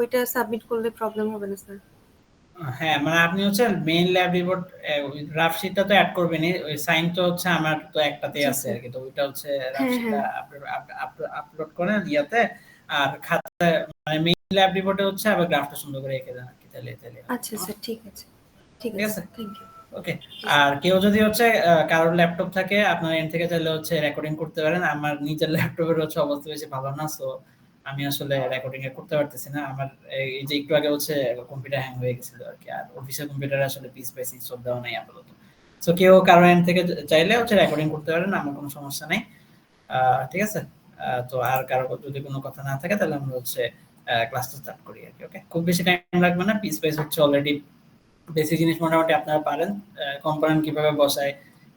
ওইটা সাবমিট করলে প্রবলেম হবে না স্যার? হ্যাঁ, মানে আপনি হচ্ছে মেইন ল্যাব রিপোর্ট গ্রাফ শিটটা তো অ্যাড করবেনই, ওই সাইন তো হচ্ছে আমার তো একটাতেই জি আছে স্যার। আর কি, তো ওইটা হচ্ছে গ্রাফ হ্যাঁ শিটটা হ্যাঁ আপলোড করেন ইয়াতে, আর খাতায় মানে মেইন ল্যাব রিপোর্টে হচ্ছে আবার গ্রাফটা সুন্দর করে এঁকে দেন আর কি, তাহলে হবে। আচ্ছা স্যার, ঠিক আছে ঠিক ঠিক আছে আছে, স্যার, থ্যাংক ইউ। ওকে। জি স্যার। আর কেউ যদি হচ্ছে কারোর ল্যাপটপ থাকে আপনার এন্ড থেকে চাইলে হচ্ছে রেকর্ডিং করতে পারেন। আমার নিজের ল্যাপটপের হচ্ছে অবস্থা বেশি ভালো না, সো আমি আসলে রেকর্ডিং এ করতে পারতেছি না। আমার এই যে একটু আগে হচ্ছে কম্পিউটার হ্যাং হয়ে গেছিল আর কি, আর অফিসের কম্পিউটারে আসলে পিস পাইস ইনস্টল দেওয়া নাই আপাতত। সো কেউ কারোর এন্ড থেকে চাইলে হচ্ছে রেকর্ডিং করতে পারেন, আমার কোনো সমস্যা নেই। ঠিক আছে, তো আর কারো যদি কোনো কথা না থাকে তাহলে আমরা হচ্ছে ক্লাসটা স্টার্ট করি আর কি। ওকে, খুব বেশি টাইম লাগবে না, পিস পাইস হচ্ছে অলরেডি বেসিক জিনিস মোটামুটি আপনারা পারেন, কম্পোনেন্ট কিভাবে বসায়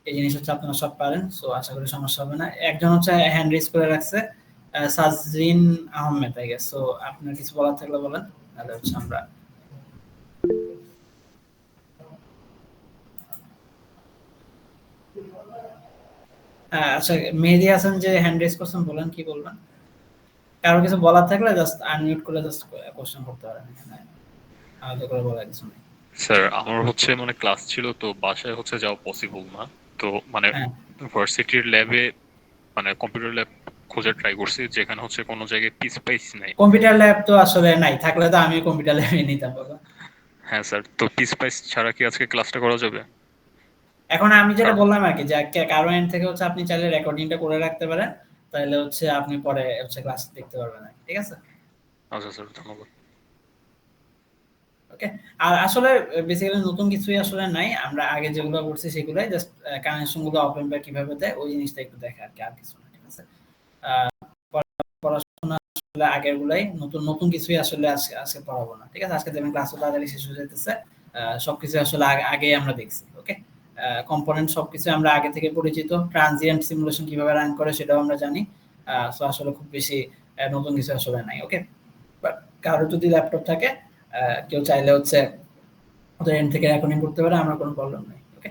এই জিনিস হচ্ছে আপনারা সব পারেন, সো আশা করি সমস্যা হবে না। একজন হচ্ছে হ্যান্ড রেজ করে রাখছে, সাজরিন আহমেদ, আই গেস। সো আপনার কিছু বলার থাকলে বলেন, তাহলে হচ্ছে আমরা আচ্ছা, মেহেদী হাসান যে হ্যান্ড রেজ করছেন, বলেন কি বলবেন। কারো কিছু বলার থাকলে জাস্ট আনমিউট করে জাস্ট কোশ্চেন করতে পারেন, এখানে আলাদা করে বলার কিছু নেই। স্যার আমার হচ্ছে মানে ক্লাস ছিল তো বাসায় হচ্ছে যাওয়া পসিবল না, তো মানে হ্যাঁ, ভার্সিটির ল্যাবে মানে কম্পিউটার ল্যাব খোঁজার ট্রাই করছি, যেখানে হচ্ছে কোনো জায়গায় পিস পাইস নাই। কম্পিউটার ল্যাব তো আসলে নাই, থাকলে তো আমি কম্পিউটার ল্যাবে নিতাম বাবা। হ্যাঁ স্যার, তো পিস পাইস ছাড়া কি আজকে ক্লাসটা করা যাবে? এখন আমি যেটা কারণ বললাম আর কি, যে কারো এন্ড থেকে হচ্ছে আপনি চাইলে রেকর্ডিংটা করে রাখতে পারেন, তাহলে হচ্ছে আপনি পরে হচ্ছে ক্লাস দেখতে পারবেন আর কি। ঠিক আছে, আচ্ছা স্যার, ধন্যবাদ। ওকে। আর আসলে বেসিক্যালি নতুন কিছুই আসলে নাই, আমরা আগে যেগুলো করছি সেগুলাই, জাস্ট কানেকশন গুলো ওপেন বা কিভাবে দেয় ওই জিনিসটা একটু দেখা আর কি, আর কিছু না। ঠিক আছে, পড়াশোনা আসলে আগের গুলাই, নতুন নতুন কিছুই আসলে আজকে আজকে পড়াবো না। ঠিক আছে, আজকে দেখবেন ক্লাসও তাড়াতাড়ি শেষ হয়ে যেতেছে, সবকিছু আসলে আগে আমরা দেখছি। ওকে, কম্পোনেন্ট সবকিছু আমরা আগে থেকে পরিচিত, ট্রানজিয়েন্ট সিমুলেশন কিভাবে রান করে সেটাও আমরা জানি। সো আসলে খুব বেশি নতুন কিছু আসলে নাই। ওকে, বাট কারো যদি ল্যাপটপ থাকে, কেউ চাইলে হচ্ছে ওদের এন্ড থেকে রেকর্ডিং করতে পারে, আমার কোনো প্রবলেম নেই। ওকে,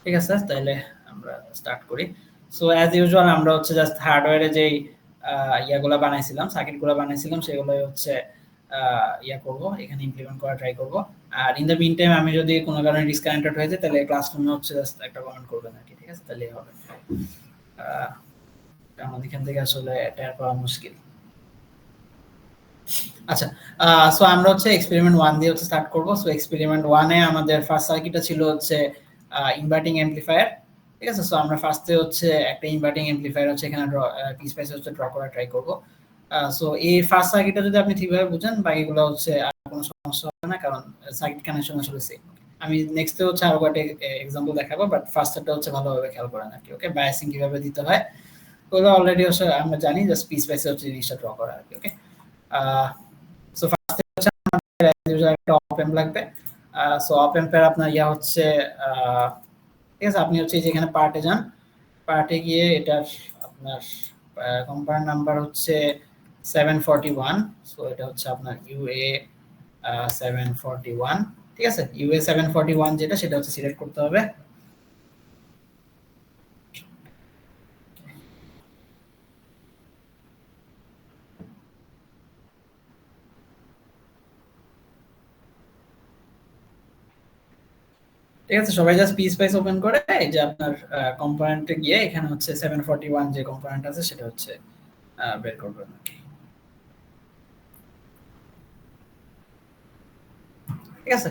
ঠিক আছে, তাহলে আমরা স্টার্ট করি। সো অ্যাজ ইউজুয়াল আমরা হচ্ছে জাস্ট হার্ডওয়্যারে যেই ইয়াগুলো বানাইছিলাম, সার্কিটগুলো বানাইছিলাম, সেগুলোই হচ্ছে ইয়া করব, এখানে ইমপ্লিমেন্ট করা ট্রাই করব। আর ইন দ্য মিন টাইম আমি যদি কোনো কারণে ডিসকানেক্টেড হয়ে যায়, তাহলে ক্লাসরুমে হচ্ছে জাস্ট একটা কমেন্ট করবেন আর কি। ঠিক আছে, তাহলেই হবে। আমাদের এখান থেকে আসলে টের পাওয়া মুশকিল। আচ্ছা, সো আমরা হচ্ছে এক্সপেরিমেন্ট 1 দিয়ে হচ্ছে স্টার্ট করব। সো এক্সপেরিমেন্ট 1 এ আমাদের ফার্স্ট সার্কিটটা ছিল হচ্ছে ইনভার্টিং অ্যামপ্লিফায়ার। ঠিক আছে, সো আমরা ফার্স্টে হচ্ছে একটা ইনভার্টিং অ্যামপ্লিফায়ার হচ্ছে এখানে পিস পাইস হচ্ছে ড্র করা ট্রাই করব। সো এই ফার্স্ট সার্কিটটা যদি আপনি ঠিকভাবে বুঝেন, বাকিগুলো হচ্ছে আর কোনো সমস্যা হবে না, কারণ সার্কিট কানেকশন আসলে সেম। আমি নেক্সটে হচ্ছে আরো কয়েকটা এক্সাম্পল দেখাবো, বাট ফার্স্টটা হচ্ছে ভালোভাবে খেয়াল করেন আর কি। ওকে, বায়াসিং কিভাবে দিতে হয় ওগুলো অলরেডি হচ্ছে আমরা জানি, জাস্ট পিস পাইসে হচ্ছে জিনিসটা ড্র করা আর কি। ওকে, সো ফার্স্টে হচ্ছে আমাদের একটা অপ অ্যাম্প লাগবে। সো অপ অ্যাম্পের আপনার ইয়া হচ্ছে ঠিক আছে, আপনি হচ্ছে যেখানে পার্টে যান, পার্টে গিয়ে এটার আপনার কম্পাউন্ড নাম্বার হচ্ছে 741। সো এটা হচ্ছে আপনার ইউএ 741। ঠিক আছে, ইউএ 741 যেটা, সেটা হচ্ছে সিলেক্ট করতে হবে। ঠিক আছে, সবাই জাস্ট পিস পাইস ওপেন করে এই যে আপনার কম্পোনেন্টে গিয়ে এখানে হচ্ছে 741 যে কম্পোনেন্ট আছে সেটা হচ্ছে বের করবেন নাকি। ঠিক আছে,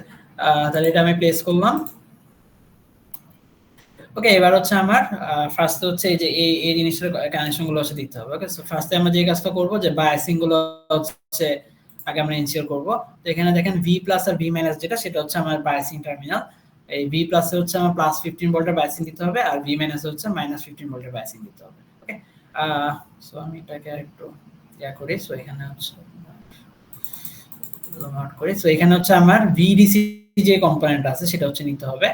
তাহলে এটা আমি প্লেস করলাম। ওকে, এবার হচ্ছে আমার ফার্স্ট হচ্ছে এই যে এই জিনিসটার কানেকশন গুলো হচ্ছে দিতে হবে। ওকে, সো ফার্স্টে আমরা যে কাজটা করব, যে বায়াসিং গুলো হচ্ছে আগে আমরা ইনশিওর করব। তো এখানে দেখেন ভি প্লাস আর ভি মাইনাস যেটা, সেটা হচ্ছে আমার বায়াসিং টার্মিনাল। এই ভি প্লাসে হচ্ছে আমার প্লাস 15 ভোল্টের বায়াসিং দিতে হবে, আর ভি মাইনাসে হচ্ছে মাইনাস 15 ভোল্টের বায়াসিং দিতে হবে। ওকে, সো আমি এটাকে একটু ইয়া করি। সো এখানে হচ্ছে নোট করি। সো এখানে হচ্ছে আমার ভিডিসি যে কম্পোনেন্ট আছে সেটা হচ্ছে নিতে হবে।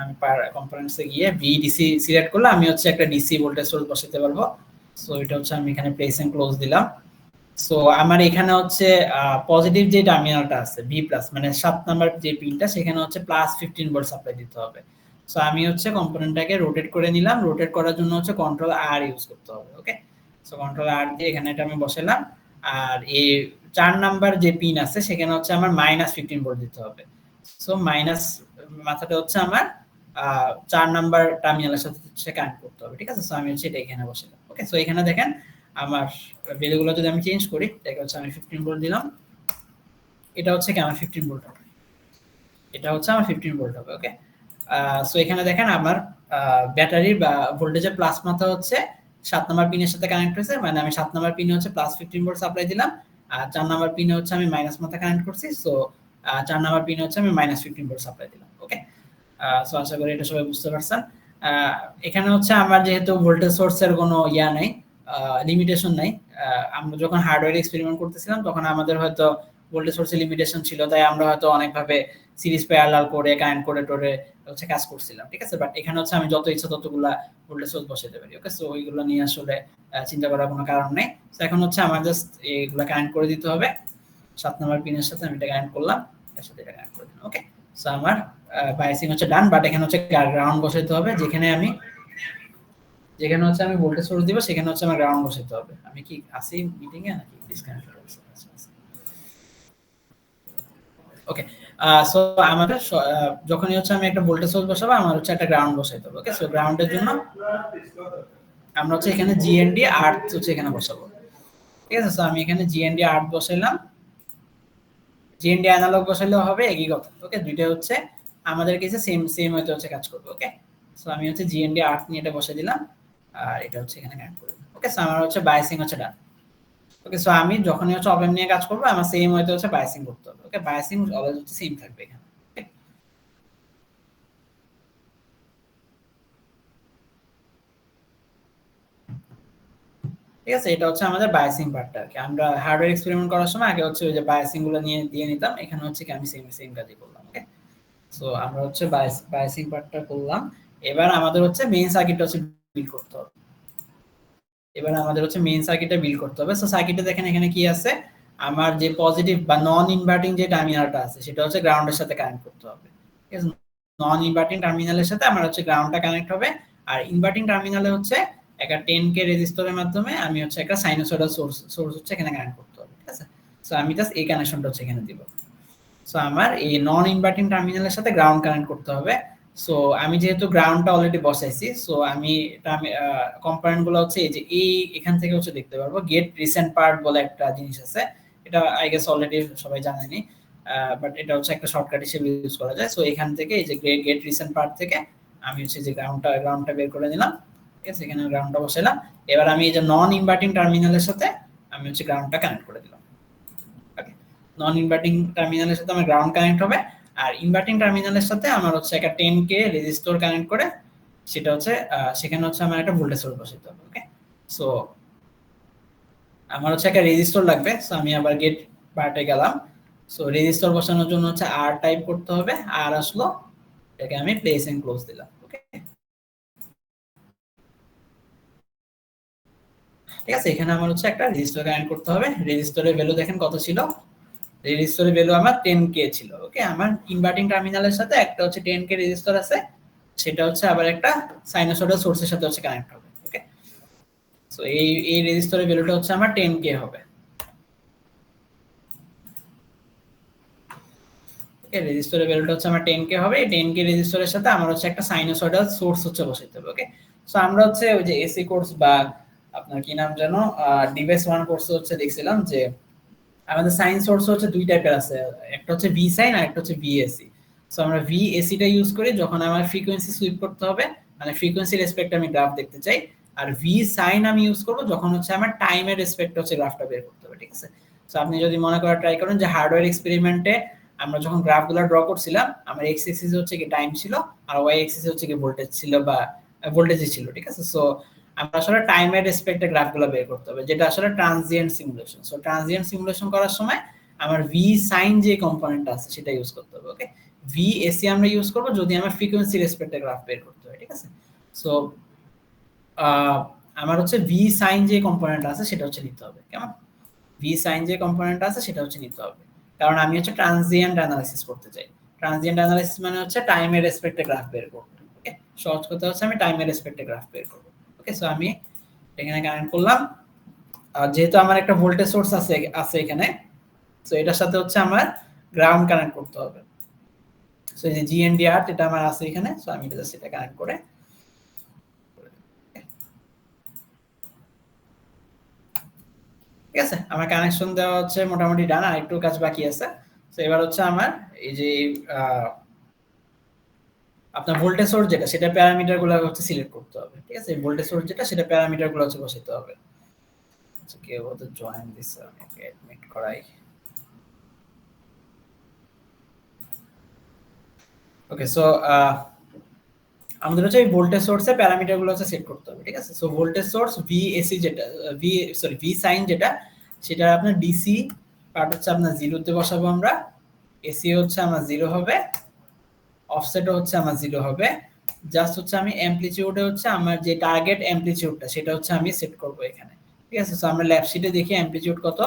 আমি কম্পোনেন্টসে গিয়ে ভিডিসি সিলেক্ট করলে আমি হচ্ছে একটা ডিসি ভোল্টেজ সোর্স বসাতে পারবো। সো এটা হচ্ছে আমি এখানে প্লেস এন্ড ক্লোজ দিলাম। সো আমার এখানে হচ্ছে পজিটিভ যে টার্মিনালটা আছে ভি প্লাস, মানে 7 নাম্বার যে পিনটা, সেখানে হচ্ছে প্লাস 15 ভোল্ট সাপ্লাই দিতে হবে। সো আমি হচ্ছে কম্পোনেন্টটাকে রোটেট করে নিলাম। রোটেট করার জন্য হচ্ছে কন্ট্রোল আর ইউজ করতে হবে। ওকে, সো কন্ট্রোল আর দিয়ে এখানে এটা আমি বসালাম। আর এই 4 নাম্বার যে পিন আছে সেখানে হচ্ছে আমার -15 ভোল্ট দিতে হবে। সো মাইনাস মাথাটা হচ্ছে আমার 4 নাম্বার টার্মিনালের সাথে কানেক্ট করতে হবে, ঠিক আছে? সো আমি হচ্ছে এটা এখানে বসালাম। ওকে, সো এখানে দেখেন আমার ভ্যালুগুলো যদি আমি চেঞ্জ করি, এটা হচ্ছে আমি 15 ভোল্ট দিলাম, এটা হচ্ছে কি আমার 15 ভোল্ট হবে, এটা হচ্ছে আমার 15 ভোল্ট হবে। ওকে, সো এখানে দেখেন আমার ব্যাটারি বা ভোল্টেজের প্লাস মাথা হচ্ছে 7 নাম্বার পিনের সাথে কানেক্ট হয়েছে, মানে আমি 7 নাম্বার পিনে হচ্ছে প্লাস 15 ভোল্ট সাপ্লাই দিলাম, আর 4 নাম্বার পিনে হচ্ছে আমি মাইনাস মাথা কানেক্ট করছি। সো 4 নাম্বার পিনে হচ্ছে আমি -15 ভোল্ট সাপ্লাই দিলাম। ওকে, সো আশা করি এটা সবাই বুঝতে পারছেন। এখানে হচ্ছে আমার যেহেতু ভোল্টেজ সোর্সের কোনো ইয়া নাই, লিমিটেশন নাই, আমরা যখন হার্ডওয়্যার এক্সপেরিমেন্ট করতেছিলাম তখন আমাদের হয়তো ভোল্টেজ সোর্সের লিমিটেশন ছিল, তাই আমরা হয়তো অনেকভাবে সিরিজ প্যারালাল করে কানেক্ট করে টোরে হচ্ছে কাজ করছিলাম, ঠিক আছে? বাট এখানে হচ্ছে আমি যত ইচ্ছা ততগুলা ভোল্টেজ সোর্স বসাতে পারি। ওকে, সো ওইগুলো নিয়ে আসলে চিন্তা করার কোনো কারণ নেই। সো এখন হচ্ছে আমার জাস্ট এইগুলা কানেক্ট করে দিতে হবে। 7 নাম্বার পিনের সাথে আমি এটা কানেক্ট করলাম, এর সাথে এটা কানেক্ট করে দিলাম। ওকে, সো আমার বাইসিং হচ্ছে ডান, বাট এখানে হচ্ছে গ্রাউন্ড বসাইতে হবে। যেখানে হচ্ছে আমি ভোল্টেজ সোর্স দিব সেখানে হচ্ছে আমার গ্রাউন্ড বসাইতে হবে। আমি কি আসি মিটিং এ নাকি ডিসকানেক্ট হচ্ছে? ওকে, সো আমাদের যখনই হচ্ছে আমি একটা ভোল্টেজ সোর্স বসাবো আমার হচ্ছে একটা গ্রাউন্ড বসাইতে হবে। ওকে, সো গ্রাউন্ডের জন্য আমরা হচ্ছে এখানে জিএনডি আর্থ হচ্ছে এখানে বসাবো, ঠিক আছে? সো আমি এখানে জিএনডি আর্থ বসাইলাম, জিএনডি অ্যানালগ বসাইলেও হবে, একই কথা। ওকে, দুইটা হচ্ছে আমাদের কাছে সেম হয়তো হচ্ছে কাজ করবে। ওকে, সো আমি হচ্ছে জিএনডি আর্থ নিয়ে এটা বসাই দিলাম, আর এটা হচ্ছে এখানে কানেক্ট করে দিলাম। ওকে, সো আমার হচ্ছে বাইসিং হচ্ছে ডান। ওকে, সো আমি যখনই হচ্ছে অপ অ্যাম্প নিয়ে কাজ করব আমার সেম হয়তো হচ্ছে বাইসিং করতে হবে। ওকে, বাইসিং অলওয়েজ হচ্ছে সেম থাকবে এখানে। ঠিক আছে, এটা হচ্ছে আমাদের বায়াসিং পার্টটা আর কি। আমরা হার্ডওয়্যার এক্সপেরিমেন্ট করার সময় আগে হচ্ছে ওই যে বায়াসিং গুলো নিয়ে দিয়ে নিতাম, এখানে হচ্ছে কি আমি সেম কাজই করলাম। ওকে, সো আমরা হচ্ছে বায়াসিং পার্টটা করলাম। এবার আমাদের হচ্ছে মেইন সার্কিটটা হচ্ছে বিল্ড করতে হবে। সো সার্কিটে দেখেন এখানে কি আছে, আমার যে পজিটিভ বা নন ইনভার্টিং যে টার্মিনালটা আছে সেটা হচ্ছে গ্রাউন্ডের সাথে কানেক্ট করতে হবে। ঠিক আছে, নন ইনভার্টিং টার্মিনালের সাথে আমার হচ্ছে গ্রাউন্ডটা কানেক্ট হবে, আর ইনভার্টিং টার্মিনালে হচ্ছে একটা 10K রেজিস্টরের মাধ্যমে আমি হচ্ছে একটা সাইনোসয়েডাল সোর্স হচ্ছে এখানে কানেক্ট করতে হবে। ঠিক আছে, সো আমি জাস্ট এই কানেকশনটা হচ্ছে এখানে দিব। সো আমার এই নন ইনভার্টিং টার্মিনালের সাথে গ্রাউন্ড কানেক্ট করতে হবে। সো আমি যেহেতু গ্রাউন্ডটা অলরেডি বসাইছি, সো আমি কম্পোনেন্ট গুলো হচ্ছে এই যে এখান থেকে হচ্ছে দেখতে পারবো। গেট রিসেন্ট পার্ট বলে একটা জিনিস আছে, এটা আই গেস অলরেডি সবাই জানেনি, বাট এটা হচ্ছে একটা শর্টকাট হিসেবে ইউজ করা যায়। সো এখান থেকে এই যে গেট রিসেন্ট পার্ট থেকে আমি হচ্ছে যে গ্রাউন্ডটা বের করে নিলাম। ঠিক আছে, এখানে গ্রাউন্ডটা বসাইলাম। এবার আমি এই যে নন ইনভার্টিং টার্মিনালের সাথে আমি হচ্ছে গ্রাউন্ডটা কানেক্ট করে দিলাম। নন ইনভার্টিং টার্মিনালের সাথে আমার গ্রাউন্ড কানেক্ট হবে, আর ইনভার্টিং টার্মিনালের সাথে আমার হচ্ছে একটা 10K রেজিস্টর কানেক্ট করে সেটা হচ্ছে সেখানে হচ্ছে আমার একটা ভোল্টেজ সোর্স বসাইতে হবে। ওকে, সো আমার হচ্ছে একটা রেজিস্টর লাগবে। সো আমি আবার গেট পার্টে গেলাম। সো রেজিস্টর বসানোর জন্য হচ্ছে আর টাইপ করতে হবে, আর আসলো, এটাকে আমি প্লেস এন্ড ক্লোজ দিলাম। ওকে, ঠিক আছে, এখানে আমার হচ্ছে একটা রেজিস্টর কানেক্ট করতে হবে। রেজিস্টরের ভ্যালু দেখেন কত ছিল, রেজিস্টরের ভ্যালু আমার 10K ছিল। ওকে, আমার ইনভার্টিং টার্মিনালের সাথে একটা হচ্ছে 10K রেজিস্টর আছে, সেটা হচ্ছে আবার একটা সাইনোসয়েডাল সোর্সের সাথে হচ্ছে কানেক্ট হবে। ওকে, সো এই রেজিস্টরের ভ্যালুটা হচ্ছে আমার 10K হবে। ওকে, রেজিস্টরের ভ্যালুটা হচ্ছে আমার 10K হবে। এই 10K রেজিস্টরের সাথে আমার হচ্ছে একটা সাইনোসয়েডাল সোর্স হচ্ছে বসাইতে হবে। ওকে, সো আমরা হচ্ছে ওই যে এসি কোর্স বা আপনার কি নাম জানো ডিভাইস 1 কোর্সে হচ্ছে দেখছিলাম যে আমাদের সাইন সোর্স হচ্ছে দুই টাইপের আছে, একটা হচ্ছে ভি সাইন আর একটা হচ্ছে ভিএসি। সো আমরা ভিএসিটা ইউজ করি যখন আমার ফ্রিকোয়েন্সি সুইপ করতে হবে, মানে ফ্রিকোয়েন্সি রেসপেক্টে আমি গ্রাফ দেখতে চাই, আর ভি সাইন আমি ইউজ করব যখন হচ্ছে আমার টাইমের রেসপেক্টে হচ্ছে গ্রাফটা বের করতে হবে। ঠিক আছে, সো আপনি যদি মনে করা ট্রাই করেন যে হার্ডওয়্যার এক্সপেরিমেন্টে আমরা যখন গ্রাফগুলো ড্র করছিলাম আমার এক্স এক্সিস হচ্ছে কি টাইম ছিল, আর ওয়াই এক্সিস হচ্ছে কি ভোল্টেজ ছিল বা ভোল্টেজই ছিল। ঠিক আছে, সো আমরা আসলে টাইমের রেসপেক্টে গ্রাফগুলো বের করতে হবে, যেটা আসলে transient simulation. So transient simulation করার সময় আমার ভি সাইন যে কম্পোনেন্ট আছে সেটা ইউজ করতে হবে। ওকে, ভি এসি আমরা ইউজ করব যদি আমার ফ্রিকোয়েন্সি রেসপেক্টে গ্রাফ বের করতে হয়। ঠিক আছে, সো আমার হচ্ছে ভি সাইন যে কম্পোনেন্ট আছে সেটা হচ্ছে নিতে হবে। কেমন, ভি সাইন যে কম্পোনেন্ট আছে সেটা হচ্ছে নিতে হবে, কারণ আমি হচ্ছে ট্রানজিয়েন্ট অ্যানালাইসিস করতে চাই। ট্রানজিয়েন্ট অ্যানালাইসিস মানে হচ্ছে টাইমের রেসপেক্টে গ্রাফ বের করব। ওকে, সহজ কথা হচ্ছে আমি টাইমের রেসপেক্টে গ্রাফ বের করব। ওকে, সো আমি এখানে কানেক্ট করলাম। যেহেতু আমার একটা ভোল্টেজ সোর্স আছে এখানে, সো এটার সাথে হচ্ছে আমার গ্রাউন্ড কানেক্ট করতে হবে। সো এই যে জিএনডিআর এটা আমার আছে এখানে, সো আমি এটা জাস্ট এটা কানেক্ট করে ঠিক আছে, আমার কানেকশন দেওয়া হচ্ছে মোটামুটি ডান, আর একটু কাজ বাকি আছে। তো এবার হচ্ছে আমার এই যে আপনার ভোল্টেজ সোর্স যেটা সেটা প্যারামিটারগুলো হচ্ছে সিলেক্ট করতে হবে। ঠিক আছে, ভোল্টেজ সোর্স যেটা সেটা প্যারামিটারগুলো হচ্ছে বসাতে হবে। আচ্ছা, কেউ হয়তো জয়েন দিছে, আমি ওকে অ্যাডমিট করাই। ওকে, সো আমাদের হচ্ছে এই ভোল্টেজ সোর্সের প্যারামিটারগুলো হচ্ছে সেট করতে হবে। ঠিক আছে, সো ভোল্টেজ সোর্স ভিএসি যেটা ভি সাইন যেটা, সেটা আপনার ডিসি পার্ট হচ্ছে আপনার 0 তে বসাবো আমরা, এসি হচ্ছে আমার 0 হবে, অফসেটও হচ্ছে আমার 0 হবে। জাস্ট হচ্ছে আমি অ্যামপ্লিটিউডে হচ্ছে আমার যে টার্গেট অ্যামপ্লিটিউডটা সেটা হচ্ছে আমি সেট করব এখানে। ঠিক আছে, সো আমরা ল্যাব শিটে দেখি অ্যামপ্লিটিউড কত,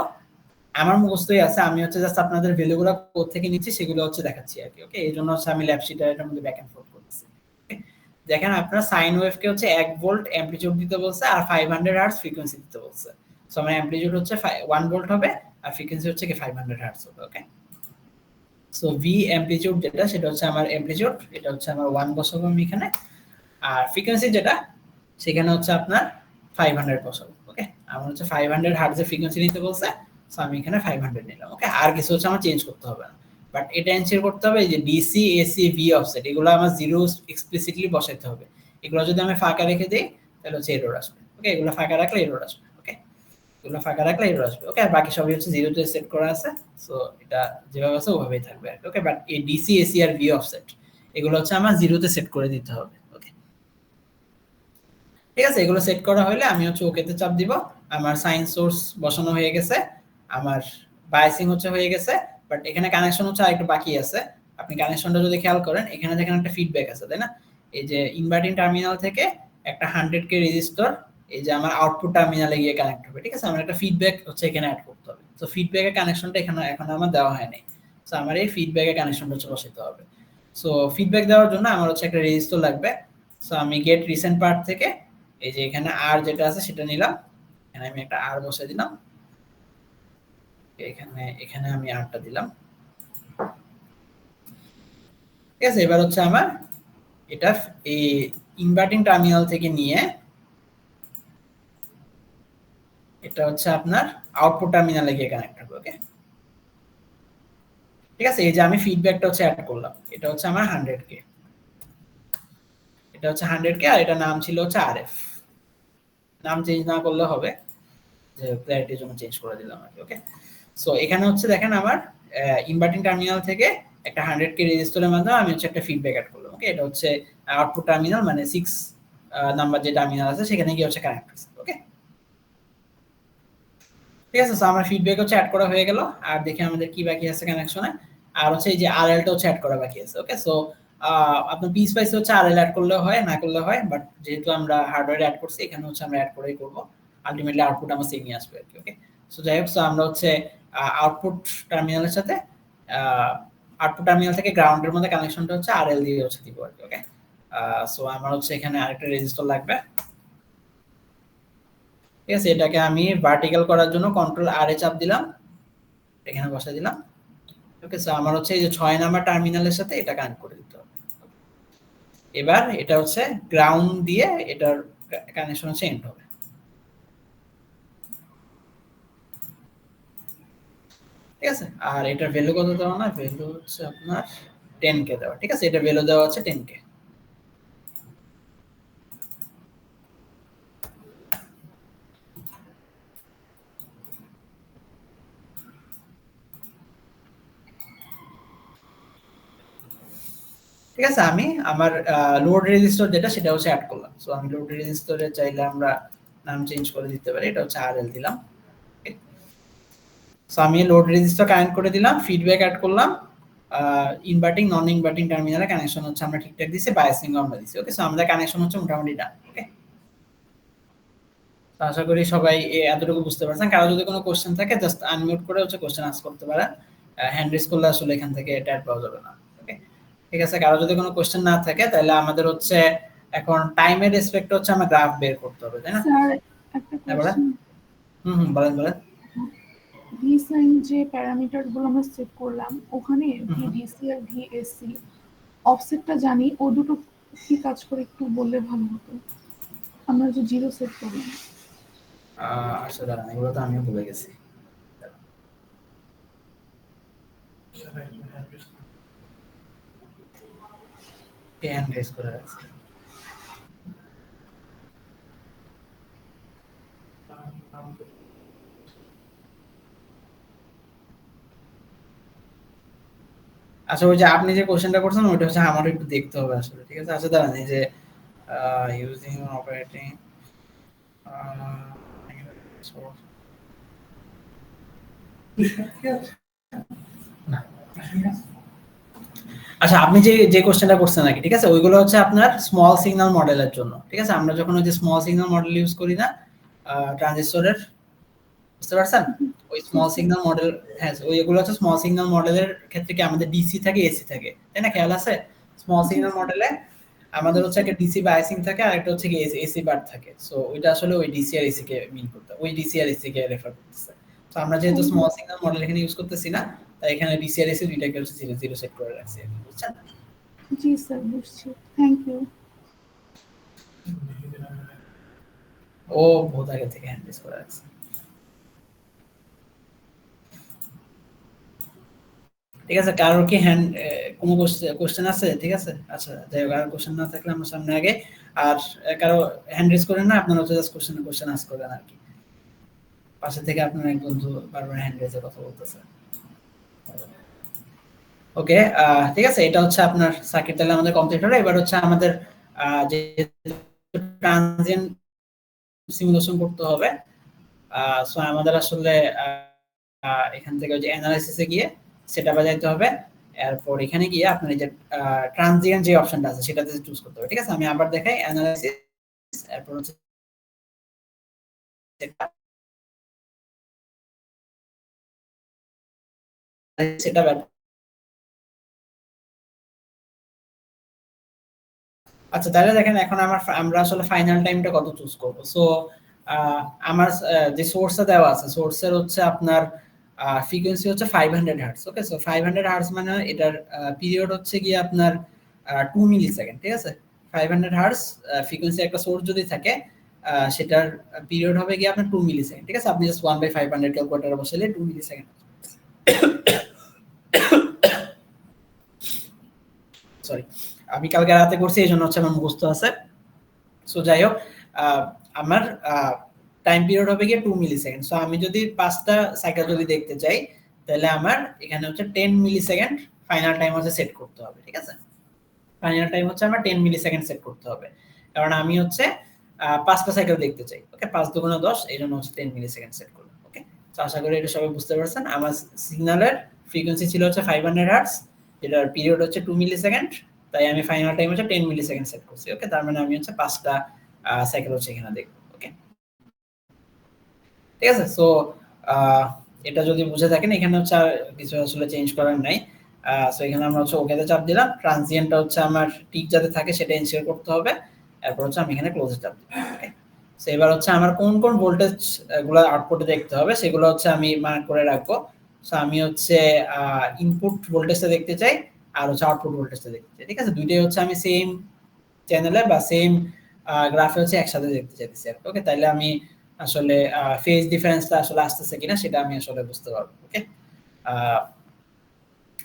আমার মুখস্থই আছে, আমি হচ্ছে জাস্ট আপনাদের ভ্যালুগুলো কোথা থেকে নিচ্ছি সেগুলো হচ্ছে দেখাচ্ছি আর কি। ওকে, এই জন্য হচ্ছে আমি ল্যাব শিটে এটার মধ্যে ব্যাক এন্ড ফোর্থ করতেছি। দেখেন আপনার সাইন ওয়েভকে হচ্ছে 1 ভোল্ট অ্যামপ্লিটিউড দিতে বলছে আর 500 হার্টজ ফ্রিকোয়েন্সি দিতে বলছে। সো আমার অ্যামপ্লিটিউড হচ্ছে 1 ভোল্ট হবে আর ফ্রিকোয়েন্সি হচ্ছে কি 500 হার্টজ হবে। ওকে, সো ভি অ্যামপ্লিটিউড যেটা সেটা হচ্ছে আমার অ্যামপ্লিটিউড, এটা হচ্ছে আমার 1 বসাবো আমি এখানে, আর ফ্রিকোয়েন্সি যেটা সেখানে হচ্ছে আপনার 500 বসাবো। ওকে, আমার হচ্ছে 500 হার্টজের ফ্রিকোয়েন্সি নিতে বলছে, সো আমি এখানে 500 নিলাম। ওকে, আর কিছু হচ্ছে আমার চেঞ্জ করতে হবে না, বাট এটা এনশিওর করতে হবে যে ডিসি এসি ভি অফসেট এগুলো আমার জিরো এক্সপ্লিসিটলি বসাইতে হবে। এগুলো যদি আমি ফাঁকা রেখে দিই তাহলে হচ্ছে এরর আসবে। ওকে, এগুলো ফাঁকা রাখলে এরর আসবে। ওকে, এগুলো ফাঁকা রাখলে এরর আসবে। ওকে, আর বাকি সবই হচ্ছে 0 তে সেট করা আছে, সো এটা যেভাবে আছে ওভাবেই থাকবে। ওকে, বাট এই ডিসি এসি আর ভি অফসেট এগুলো হচ্ছে আমার 0 তে সেট করে দিতে হবে। ওকে, ঠিক আছে, এগুলো সেট করা হলে আমি হচ্ছে ওকেতে চাপ দিব। আমার সাইন সোর্স বসানো হয়ে গেছে, আমার বায়াসিং হচ্ছে হয়ে গেছে, বাট এখানে কানেকশন হচ্ছে আরেকটু বাকি আছে। আপনি কানেকশনটা যদি খেয়াল করেন, এখানে দেখেন একটা ফিডব্যাক আছে, তাই না? এই যে ইনভার্টিং টার্মিনাল থেকে একটা 100K রেজিস্টর এই যে আমার আউটপুট টার্মিনালে গিয়ে কানেক্ট হবে। ঠিক আছে, আমার একটা ফিডব্যাক হচ্ছে এখানে অ্যাড করতে হবে। তো ফিডব্যাকের কানেকশনটা এখানে এখন আমার দেওয়া হয়নি, সো আমার এই ফিডব্যাকের কানেকশনটা হচ্ছে বসাতে হবে। সো ফিডব্যাক দেওয়ার জন্য আমার হচ্ছে একটা রেজিস্টর লাগবে। সো আমি গেট রিসেন্ট পার্ট থেকে এই যে এখানে আর যেটা আছে সেটা নিলাম, এখানে আমি একটা আর বসে দিলাম, এখানে আমি আরটা দিলাম। ঠিক আছে, এবার হচ্ছে আমার এটা এই ইনভার্টিং টার্মিনাল থেকে নিয়ে এটা হচ্ছে আপনার আউটপুট টার্মিনালে গিয়ে কানেক্ট হবে। ওকে, ঠিক আছে, এই যে আমি ফিডব্যাকটা হচ্ছে অ্যাড করলাম, এটা হচ্ছে আমার 100K, এটা হচ্ছে 100K, আর এটা নাম ছিল হচ্ছে আরএফ। নাম চেঞ্জ না করলে হবে, যে ক্ল্যারিটির জন্য চেঞ্জ করে দিলাম আর কি। ওকে, সো এখানে হচ্ছে দেখেন আমার ইনভার্টিং টার্মিনাল থেকে একটা 100K রেজিস্টরের মাধ্যমে আমি হচ্ছে একটা ফিডব্যাক অ্যাড করলাম। ওকে, এটা হচ্ছে আউটপুট টার্মিনাল, মানে 6 নাম্বার যে টার্মিনাল আছে সেখানে গিয়ে হচ্ছে কানেক্ট হচ্ছে। ওকে, ঠিক আছে, সো আমার ফিডব্যাক হচ্ছে অ্যাড করা হয়ে গেল। আর দেখি আমাদের কি বাকি আছে কানেকশনে, আর হচ্ছে এই যে আরএলটা হচ্ছে অ্যাড করা বাকি আছে। ওকে, সো আপনার পি স্পাইস হচ্ছে আরএল অ্যাড করলে হয়, না করলে হয়, বাট যেহেতু আমরা হার্ডওয়্যারে অ্যাড করছি এখানে হচ্ছে আমরা অ্যাড করেই করব, আলটিমেটলি আউটপুট আমার সেমই আসবে আর কি। ওকে, সো যাই হোক, সো আমরা হচ্ছে আউটপুট টার্মিনালের সাথে আউটপুট টার্মিনাল থেকে গ্রাউন্ডের মধ্যে কানেকশনটা হচ্ছে আরএল দিয়ে হচ্ছে দিব আর কি। ওকে, সো আমার হচ্ছে এখানে আরেকটা রেজিস্টর লাগবে। ঠিক আছে, এটাকে আমি ভার্টিক্যাল করার জন্য কন্ট্রোল আর এ চাপ দিলাম, এখানে বসাই দিলাম। ওকে, সো আমার হচ্ছে এই যে 6 নাম্বার টার্মিনালের সাথে এটা কানেক্ট করে দিতে হবে। এবার এটা হচ্ছে গ্রাউন্ড দিয়ে এটার কানেকশন হচ্ছে এন্ড হবে। ঠিক আছে, আর এটার ভ্যালু কত দেওয়া, না ভ্যালু হচ্ছে আপনার 10K দেওয়া। ঠিক আছে, এটা ভ্যালু দেওয়া হচ্ছে 10K। ঠিক আছে, আমি আমার লোড রেজিস্টর যেটা সেটা হচ্ছে অ্যাড করলাম। সো আমি লোড রেজিস্টরে চাইলে আমরা নাম চেঞ্জ করে দিতে পারি, এটা হচ্ছে আরএল দিলাম। সো আমি লোড রেজিস্টর কানেক্ট করে দিলাম, ফিডব্যাক অ্যাড করলাম, ইনভার্টিং নন ইনভার্টিং টার্মিনালে কানেকশন হচ্ছে আমরা ঠিকঠাক দিছি, বায়াসিং আমরা দিছি। ওকে, সো আমাদের কানেকশন হচ্ছে মোটামুটি ডান। ওকে, তো আশা করি সবাই এতটুকু বুঝতে পারছেন। কারো যদি কোনো কোশ্চেন থাকে জাস্ট আনমিউট করে হচ্ছে কোশ্চেন আস্ক করতে পারেন, হ্যান্ড রেজ করলে আসলে এখান থেকে ট্যাগ পাওয়া যাবে না। ওকে, ঠিক আছে, কারো যদি কোনো কোশ্চেন না থাকে তাহলে আমাদের হচ্ছে এখন টাইমের রেসপেক্ট হচ্ছে আমরা গ্রাফ বের করতে হবে, তাই না? স্যার একটা হ্যাঁ, বলেন। কোশ্চেন, বলেন বলেন। ভিসাইন যে প্যারামিটার গুলো আমরা সেট করলাম ওখানে ভিডিসি আর ভিএসসি অফসেটটা জানি, ও দুটো কি কাজ করে একটু বললে ভালো হতো। আমরা যে জিরো সেট করলাম আচ্ছা দাঁড়ান, এগুলো তো আমিও ভুলে গেছি। হ্যান্ড রেজ করে রাখছি। আচ্ছা ওই যে আপনি যে কোশ্চেনটা করছেন ওইটা হচ্ছে আমারও একটু দেখতে হবে আসলে, ঠিক আছে। আচ্ছা দাঁড়ান, এই যে ইউজিং অপারেটিং আচ্ছা আপনি যে যে কোশ্চেনটা করছেন নাকি, ঠিক আছে, ওইগুলো হচ্ছে আপনার স্মল সিগন্যাল মডেলের জন্য, ঠিক আছে। আমরা যখন ওই যে স্মল সিগন্যাল মডেল ইউজ করি না ট্রানজিস্টরের, বুঝতে পারছেন, ওই স্মল সিগন্যাল মডেল, হ্যাঁ ওইগুলো হচ্ছে স্মল সিগন্যাল মডেলের ক্ষেত্রে কি আমাদের ডিসি থাকে এসি থাকে, তাই না, খেয়াল আছে? স্মল সিগন্যাল মডেলে আমাদের হচ্ছে একটা ডিসি বায়াসিং থাকে আর একটা হচ্ছে কি এসি বার থাকে। সো ওইটা আসলে ওই ডিসি আর এসি কে মিন করতে, ওই ডিসি আর এসি কে রেফার করতেছে। তো আমরা যেহেতু স্মল সিগন্যাল মডেল এখানে ইউজ করতেছি না, তাই এখানে ডিসি আর এসি দুইটাকে হচ্ছে 0 0 সেট করে রাখছি, বুঝছেন? জি স্যার, বুঝছি, থ্যাংক ইউ। ও বহুত আগে থেকে হ্যান্ড রেজ করে রাখছে। ঠিক আছে, কারোর কি হ্যান্ড কোনো কোশ্চেন আছে? ঠিক আছে, আচ্ছা যাই হোক, আর কোশ্চেন না থাকলে আমরা সামনে আগে। আর কারো হ্যান্ড রেজ করেন না, আপনারা হচ্ছে জাস্ট কোশ্চেন আস্ক করেন আর কি। পাশে থেকে আপনার এক বন্ধু বারবার হ্যান্ড রেজের কথা বলতেছে। ওকে, ঠিক আছে, এটা হচ্ছে আপনার সার্কিট তাহলে আমাদের কমপ্লিট হলো। এবার হচ্ছে আমাদের যে ট্রানজিয়েন্ট সিমুলেশন করতে হবে। সো আমাদের আসলে এখান থেকে ওই যে অ্যানালাইসিসে গিয়ে সেটা বাজাইতে হবে। এরপর এখানে গিয়ে আপনার এই যে ট্রানজিয়েন্ট যে অপশনটা আছে সেটাতে চুজ করতে হবে, ঠিক আছে। আমি আবার দেখাই, অ্যানালাইসিস, এরপর হচ্ছে সেটা আচ্ছা তাহলে দেখেন এখন আমরা আসলে ফাইনাল টাইমটা কত চুজ করব। সো আমার যে সোর্সটা দেওয়া আছে, সোর্সের হচ্ছে আপনার ফ্রিকোয়েন্সি হচ্ছে 500 হার্টজ। ওকে, সো 500 হার্টজ মানে এটার পিরিয়ড হচ্ছে গিয়ে আপনার 2 মিলি সেকেন্ড, ঠিক আছে। 500 হার্টজ ফ্রিকোয়েন্সি একটা সোর্স যদি থাকে সেটার পিরিয়ড হবে গিয়ে আপনার 2 মিলি সেকেন্ড, ঠিক আছে। আপনি জাস্ট 1/500 ক্যালকুলেটরে বসালে 2 মিলি সেকেন্ড। সরি, আমি কালকে রাতে করছি এই জন্য হচ্ছে আমার মুখস্থ আছে। সো যাই হোক, আমার টাইম পিরিয়ড হবে গিয়ে 2 মিলি সেকেন্ড। সো আমি যদি 5টা সাইকেল যদি দেখতে চাই তাহলে আমার এখানে হচ্ছে 10 মিলি সেকেন্ড ফাইনাল টাইম হচ্ছে সেট করতে হবে, ঠিক আছে। ফাইনাল টাইম হচ্ছে আমার 10 মিলি সেকেন্ড সেট করতে হবে, কারণ আমি হচ্ছে 5টা সাইকেল দেখতে চাই। ওকে, 5 দুগুণে 10, এই জন্য হচ্ছে 10 মিলি সেকেন্ড সেট করলাম। ওকে, তো আশা করি এটা সবাই বুঝতে পারছেন। আমার সিগন্যালের ফ্রিকোয়েন্সি ছিল হচ্ছে 500 হার্টজ, যেটার পিরিয়ড হচ্ছে 2 মিলি সেকেন্ড, তাই আমি ফাইনাল টাইম হচ্ছে 10 মিলি সেকেন্ড সেট করছি। ওকে, তার মানে আমি হচ্ছে 5টা সাইকেল হচ্ছে এখানে দেখবো। ওকে, ঠিক আছে। সো এটা যদি বুঝে থাকেন, এখানে হচ্ছে আর কিছু আসলে চেঞ্জ করার নাই। সো এখানে আমরা হচ্ছে ওকেতে চাপ দিলাম। ট্রানজিয়েন্টটা হচ্ছে আমার টিক যাতে থাকে সেটা এনশিওর করতে হবে। এরপর হচ্ছে আমি এখানে ক্লোজে চাপ দিলাম। ওকে, সো এবার হচ্ছে আমার কোন কোন ভোল্টেজ গুলো আউটপুটে দেখতে হবে সেগুলো হচ্ছে আমি মার্ক করে রাখবো। সো আমি হচ্ছে ইনপুট ভোল্টেজটা দেখতে চাই আর হচ্ছে আউটপুট ভোল্টেজটা দেখতে চাই, ঠিক আছে। দুইটাই হচ্ছে আমি সেম চ্যানেলে বা সেম গ্রাফে হচ্ছে একসাথে দেখতে চাইতেছি। ওকে, তাইলে আমি আসলে ফেজ ডিফারেন্সটা আসলে আসতেছে কিনা সেটা আমি আসলে বুঝতে পারবো। ওকে,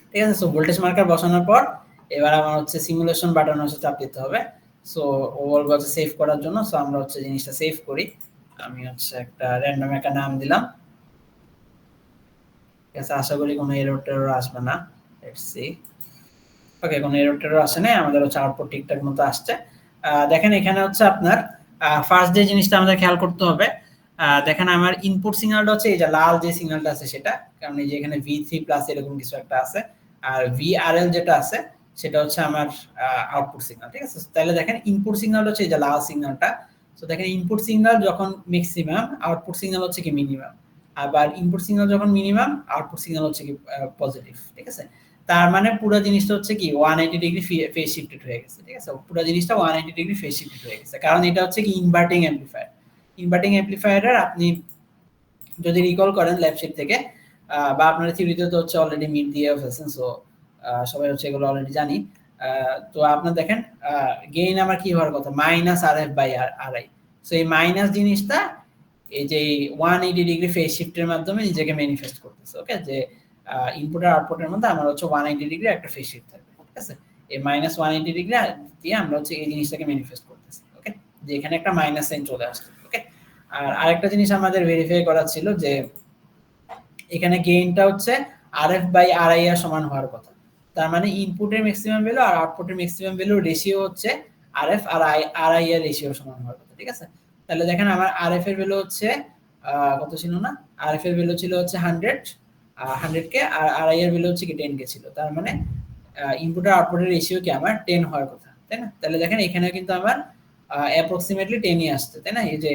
ঠিক আছে। সো ভোল্টেজ মার্কার বসানোর পর এবার আমার হচ্ছে সিমুলেশন বাটন হচ্ছে চাপ দিতে হবে। সো ওভারঅল হচ্ছে সেভ করার জন্য, সো আমরা হচ্ছে জিনিসটা সেভ করি। আমি হচ্ছে একটা র্যান্ডম একটা নাম দিলাম, ঠিক আছে। আশা করি কোনো এরর টেরর আসবে না। Let's see. ওকে, কোনো এরর টেরর আসে নাই, আমাদের হচ্ছে আউটপুট ঠিকঠাক মতো আসছে। দেখেন এখানে হচ্ছে আপনার ফার্স্ট যে জিনিসটা আমাদের খেয়াল করতে হবে, দেখেন আমার ইনপুট সিগন্যালটা হচ্ছে এই যে লাল যে সিগন্যালটা আছে সেটা, কারণ এই যে এখানে V3+ এরকম কিছু একটা আছে, আর VRL যেটা আছে সেটা হচ্ছে আমার আউটপুট সিগন্যাল, ঠিক আছে। তাহলে দেখেন ইনপুট সিগন্যাল হচ্ছে এই যে লাল সিগন্যালটা। তো দেখেন ইনপুট সিগন্যাল যখন ম্যাক্সিমাম, আউটপুট সিগন্যাল হচ্ছে কি মিনিমাম। আবার ইনপুট সিগন্যাল যখন মিনিমাম, আউটপুট সিগন্যাল হচ্ছে কি পজিটিভ, ঠিক আছে। তার মানে পুরো জিনিসটা হচ্ছে কি 180 ডিগ্রি ফেজ শিফটেড হয়ে গেছে, ঠিক আছে। পুরো জিনিসটা 180 ডিগ্রি ফেজ শিফটেড হয়ে গেছে, কারণ এটা হচ্ছে কি ইনভার্টিং অ্যামপ্লিফায়ার। ইনভার্টিং অ্যামপ্লিফায়ারের আপনি যদি রিকল করেন ল্যাব শিট থেকে বা আপনারা থিওরিতে তো হচ্ছে অলরেডি মিড দিয়ে ফেলছেন, সো সবাই হচ্ছে এগুলো অলরেডি জানি। তো আপনারা দেখেন গেইন আমার কি হওয়ার কথা minus R F by R I. So এই মাইনাস জিনিসটা এই যে 180 ডিগ্রি ফেজ শিফটের মাধ্যমে নিজেকে ম্যানিফেস্ট করতেছে। ওকে, যে ইনপুট আর আউটপুটের মধ্যে আমার হচ্ছে 180 ডিগ্রি একটা ফেজ শিফট থাকবে। ঠিক আছে, এই মাইনাস 180 ডিগ্রি দিয়ে আমরা হচ্ছে এই জিনিসটাকে ম্যানিফেস্ট করতেছি। ওকে, যে এখানে একটা মাইনাস সাইন চলে আসছে। ওকে, আর আরেকটা জিনিস আমাদের ভেরিফাই করা ছিল যে এখানে গেইনটা হচ্ছে আরএফ বাই আরআই এর সমান হওয়ার কথা। তার মানে ইনপুটের ম্যাক্সিমাম ভ্যালু আর আউটপুটের ম্যাক্সিমাম ভ্যালু রেশিও হচ্ছে আরএফ আর আরআই এর রেশিও সমান হওয়ার কথা। ঠিক আছে, তাহলে দেখেন আমার আরএফ এর ভ্যালু হচ্ছে কত ছিল না, আরএফ এর ভ্যালু ছিল হচ্ছে 100 কে, আর আরআই এর ভ্যালু হচ্ছে কি 10 কে ছিল। তার মানে ইনপুট আর আউটপুটের রেশিও কি আমার 10 হওয়ার কথা, তাই না? তাহলে দেখেন এখানে কিন্তু আমার অ্যাপ্রক্সিমেটলি 10ই আসছে, তাই না? এই যে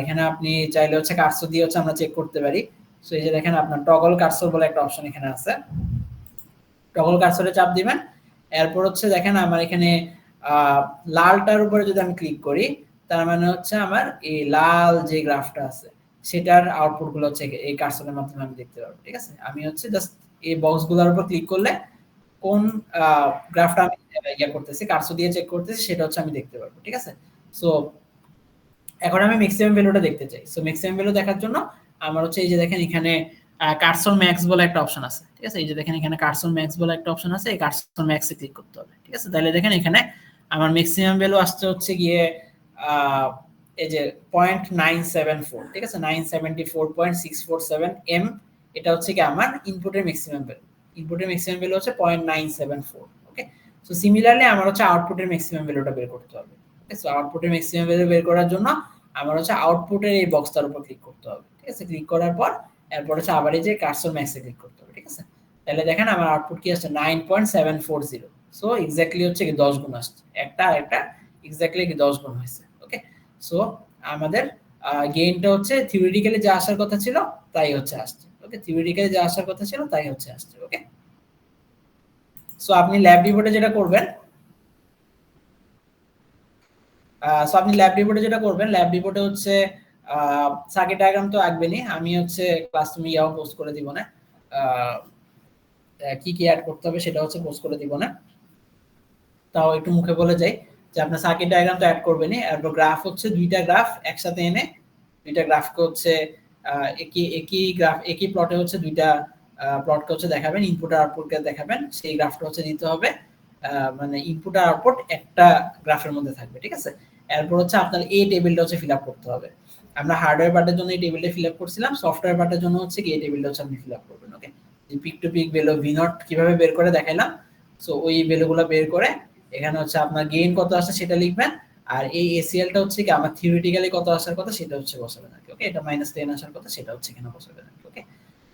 এখানে আপনি চাইলে হচ্ছে কার্সর দিয়ে হচ্ছে আমরা চেক করতে পারি। সো এই যে দেখেন আপনার টগল কার্সর বলে একটা অপশন এখানে আছে, টগল কার্সরে চাপ দিবেন। এরপর হচ্ছে দেখেন আমার এখানে লালটার উপরে যদি আমি ক্লিক করি, তার মানে হচ্ছে আমার এই লাল যে গ্রাফটা আছে সেটার আউটপুট গুলো হচ্ছে এই কার্সরের মাধ্যমে আমি দেখতে পারবো। ঠিক আছে, আমি হচ্ছে জাস্ট এই বক্সগুলোর উপর ক্লিক করলে কোন গ্রাফটা আমি ইয়া করতেছি কার্সর দিয়ে চেক করতেছি সেটা হচ্ছে আমি দেখতে পারবো। ঠিক আছে, সো এখন আমি ম্যাক্সিমাম ভ্যালুটা দেখতে চাই। সো ম্যাক্সিমাম ভ্যালু দেখার জন্য আমার হচ্ছে এই যে দেখেন এখানে কার্সর ম্যাক্স বলে একটা অপশন আছে। ঠিক আছে, এই যে দেখেন এখানে কার্সর ম্যাক্স বলে একটা অপশন আছে, এই কার্সর ম্যাক্সে ক্লিক করতে হবে। ঠিক আছে, তাহলে দেখেন এখানে আমার ম্যাক্সিমাম ভ্যালু আসছে হচ্ছে গিয়ে এই যে 0.974। ঠিক আছে, 974.647 এম, এটা হচ্ছে কি আমার ইনপুটের ম্যাক্সিমাম ভ্যালু। ইনপুটের ম্যাক্সিমাম ভ্যালু হচ্ছে 0.974। ওকে, সো সিমিলারলি আমার হচ্ছে আউটপুটের ম্যাক্সিমাম ভ্যালুটা বের করতে হবে। সো আউটপুটের ম্যাক্সিমাম ভ্যালু বের করার জন্য আমার হচ্ছে আউটপুটের এই বক্সটার উপর ক্লিক করতে হবে। ঠিক আছে, ক্লিক করার পর এরপর হচ্ছে আবার এই যে কার্সর ম্যাক্সে ক্লিক করতে হবে। ঠিক আছে, তাহলে দেখেন আমার আউটপুট কি আসছে 9.740। সো এক্স্যাক্টলি হচ্ছে কি 10 গুণ আসছে, একটা আর একটা এক্স্যাক্টলি কি 10 গুণ হয়েছে। ওকে, সো আমাদের গেইনটা হচ্ছে থিওরিটিক্যালি যা আসার কথা ছিল তাই হচ্ছে আসছে। ওকে, থিওরিটিক্যালি যা আসার কথা ছিল তাই হচ্ছে আসছে। ওকে, সো আপনি ল্যাব রিপোর্টে যেটা করবেন, সো আপনি ল্যাব রিপোর্টে যেটা করবেন, ল্যাব রিপোর্টে হচ্ছে সার্কিট ডায়াগ্রাম তো আঁকবেনই। আমি হচ্ছে ক্লাসরুমে ইয়াও পোস্ট করে দিব না, কি কি অ্যাড করতে হবে সেটা হচ্ছে পোস্ট করে দিব না, তাও একটু মুখে বলে যাই যে আপনার সার্কিট ডায়াগ্রাম তো অ্যাড করবেনই। এরপর গ্রাফ হচ্ছে দুইটা গ্রাফ একসাথে এনে দুইটা গ্রাফকে হচ্ছে একই গ্রাফ একই প্লটে হচ্ছে দুইটা প্লটকে হচ্ছে দেখাবেন, ইনপুট আর আউটপুটকে দেখাবেন, সেই গ্রাফটা হচ্ছে দিতে হবে। মানে ইনপুট আর আউটপুট একটা গ্রাফের মধ্যে থাকবে। ঠিক আছে, এরপর হচ্ছে আপনার এই টেবিলটা হচ্ছে ফিল আপ করতে হবে। আমরা হার্ডওয়্যার পার্টের জন্য এই টেবিলটা ফিল আপ করছিলাম, সফটওয়্যার পার্টের জন্য হচ্ছে কি এই টেবিলটা হচ্ছে আপনি ফিল আপ করবেন। ওকে, যে peak to peak value V naught কিভাবে বের করে দেখাইলাম, সো ওই ভ্যালুগুলো বের করে এখানে হচ্ছে আপনার গেইন কত আসে সেটা লিখবেন, আর এই এসিএলটা হচ্ছে কি আমার থিওরিটিক্যালি কত আসার কথা সেটা হচ্ছে বসাবেন আর কি। ওকে, এটা -10 আসার কথা সেটা হচ্ছে এখানে বসাবেন আর কি। ওকে,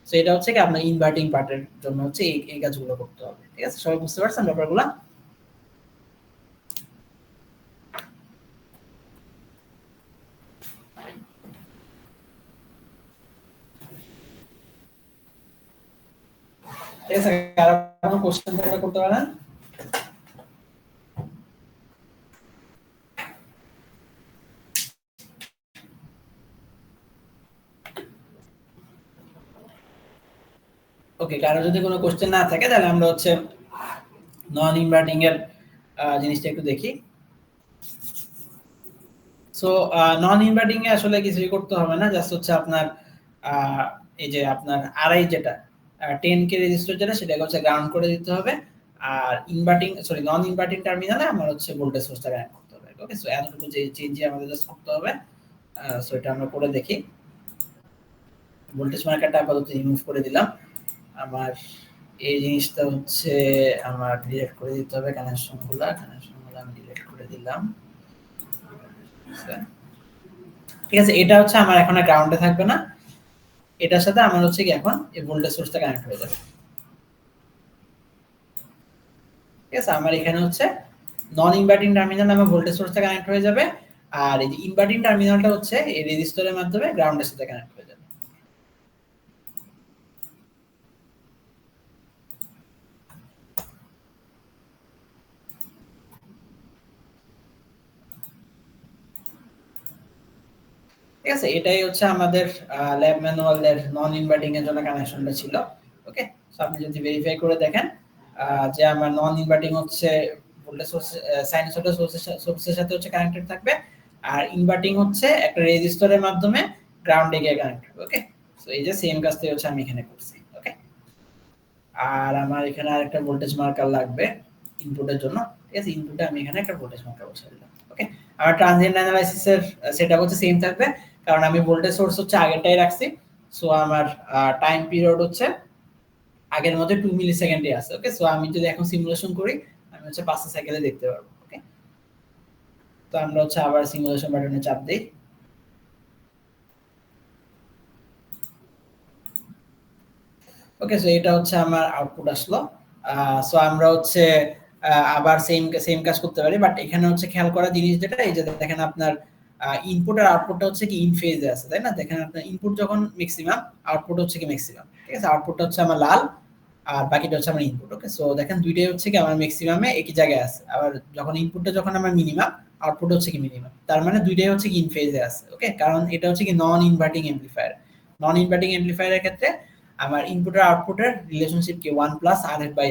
সো এটা হচ্ছে কি আপনার ইনভার্টিং পার্টের জন্য হচ্ছে এই কাজগুলো করতে হবে। ঠিক আছে, সবাই বুঝতে পারছেন ব্যাপারগুলো? ঠিক আছে, কারো কোনো কোশ্চেন থাকলে করতে পারেন। ওকে, কারো যদি কোনো কোশ্চেন না থাকে তাহলে আমরা হচ্ছে নন ইনভার্টিং এর জিনিসটা একটু দেখি। সো নন ইনভার্টিং এ আসলে কিছুই করতে হবে না, জাস্ট হচ্ছে আপনার এই যে আপনার আরআই যেটা 10 কে রেজিস্টার যেটা সেটাকে হচ্ছে গ্রাউন্ড করে দিতে হবে, আর ইনভার্টিং সরি নন ইনভার্টিং টার্মিনালে আমার হচ্ছে ভোল্টেজ সোর্সটা কানেক্ট করতে হবে। ওকে, সো এতটুকু যে চেঞ্জই আমাদের জাস্ট করতে হবে। সো এটা আমরা করে দেখি। ভোল্টেজ মার্কারটা আপাতত রিমুভ করে দিলাম। আমার এই জিনিসটা হচ্ছে আমার ডিলিট করে দিতে হবে, কানেকশনগুলো আমি ডিলিট করে দিলাম। ঠিক আছে, এটা হচ্ছে আমার এখন আর গ্রাউন্ডে থাকবে না, এটার সাথে আমার হচ্ছে কি এখন এই ভোল্টেজ সোর্সটা কানেক্ট হয়ে যাবে। ঠিক আছে, আমার এখানে হচ্ছে নন ইনভার্টিং টার্মিনাল আমার ভোল্টেজ সোর্সটা কানেক্ট হয়ে যাবে, আর এই যে ইনভার্টিং টার্মিনালটা হচ্ছে এই রেজিস্টরের মাধ্যমে গ্রাউন্ডের সাথে কানেক্ট হয়ে যাবে। ঠিক আছে, এটাই হচ্ছে আমাদের ল্যাব ম্যানুয়ালের নন ইনভার্টিং এর জন্য কানেকশনটা ছিল। ওকে, সো আপনি যদি ভেরিফাই করে দেখেন যে আমার নন ইনভার্টিং হচ্ছে ভোল্টেজ সোর্স সাইনোসয়েডাল সোর্সের সাথে হচ্ছে কানেক্টেড থাকবে, আর ইনভার্টিং হচ্ছে একটা রেজিস্টরের মাধ্যমে গ্রাউন্ডে গিয়ে কানেক্ট হবে। ওকে, সো এই যে সেম কাজটাই হচ্ছে আমি এখানে করছি। ওকে, আর আমার এখানে আরেকটা ভোল্টেজ মার্কার লাগবে ইনপুটের জন্য। ঠিক আছে, ইনপুটে আমি এখানে একটা ভোল্টেজ মার্কার বসাই দিলাম। ওকে, আমার ট্রানজিয়েন্ট অ্যানালাইসিসের সেটআপ হচ্ছে সেম থাকবে, কারণ আমি ভোল্টেজ সোর্স হচ্ছে আগেরটাই রাখছি। সো আমার টাইম পিরিয়ড হচ্ছে আগের মধ্যে 2 মিলি সেকেন্ডে আছে। ওকে, সো আমি যদি এখন সিমুলেশন করি আমি হচ্ছে 5 সাইকেলে দেখতে পারবো। ওকে, তো আমরা হচ্ছে আবার সিমুলেশন বাটনে চাপ দেই। ওকে, সো এটা হচ্ছে আমার আউটপুট আসলো। সো আমরা হচ্ছে আবার সেম কাজ করতে পারি, বাট এখানে হচ্ছে খেয়াল করা জিনিস যেটা, এই যে দেখেন আপনার ইনপুট আর আউটপুটটা হচ্ছে কি ইন ফেজে আছে, তাই না? দেখেন আপনার ইনপুট যখন ম্যাক্সিমাম, আউটপুট হচ্ছে কি ম্যাক্সিমাম। ঠিক আছে, আউটপুটটা হচ্ছে আমার লাল আর বাকিটা হচ্ছে আমার ইনপুট। ওকে, সো দেখেন দুইটাই হচ্ছে কি আমার ম্যাক্সিমামে একই জায়গায় আছে, আবার যখন ইনপুটটা যখন আমার মিনিমাম, আউটপুট হচ্ছে কি মিনিমাম, তার মানে দুইটাই হচ্ছে কি ইন ফেজে আছে। ওকে, কারণ এটা হচ্ছে কি নন ইনভার্টিং অ্যামপ্লিফায়ার। নন ইনভার্টিং অ্যামপ্লিফায়ারের ক্ষেত্রে আমার ইনপুট আর আউটপুটের রিলেশনশিপ কি 1 প্লাস RF বাই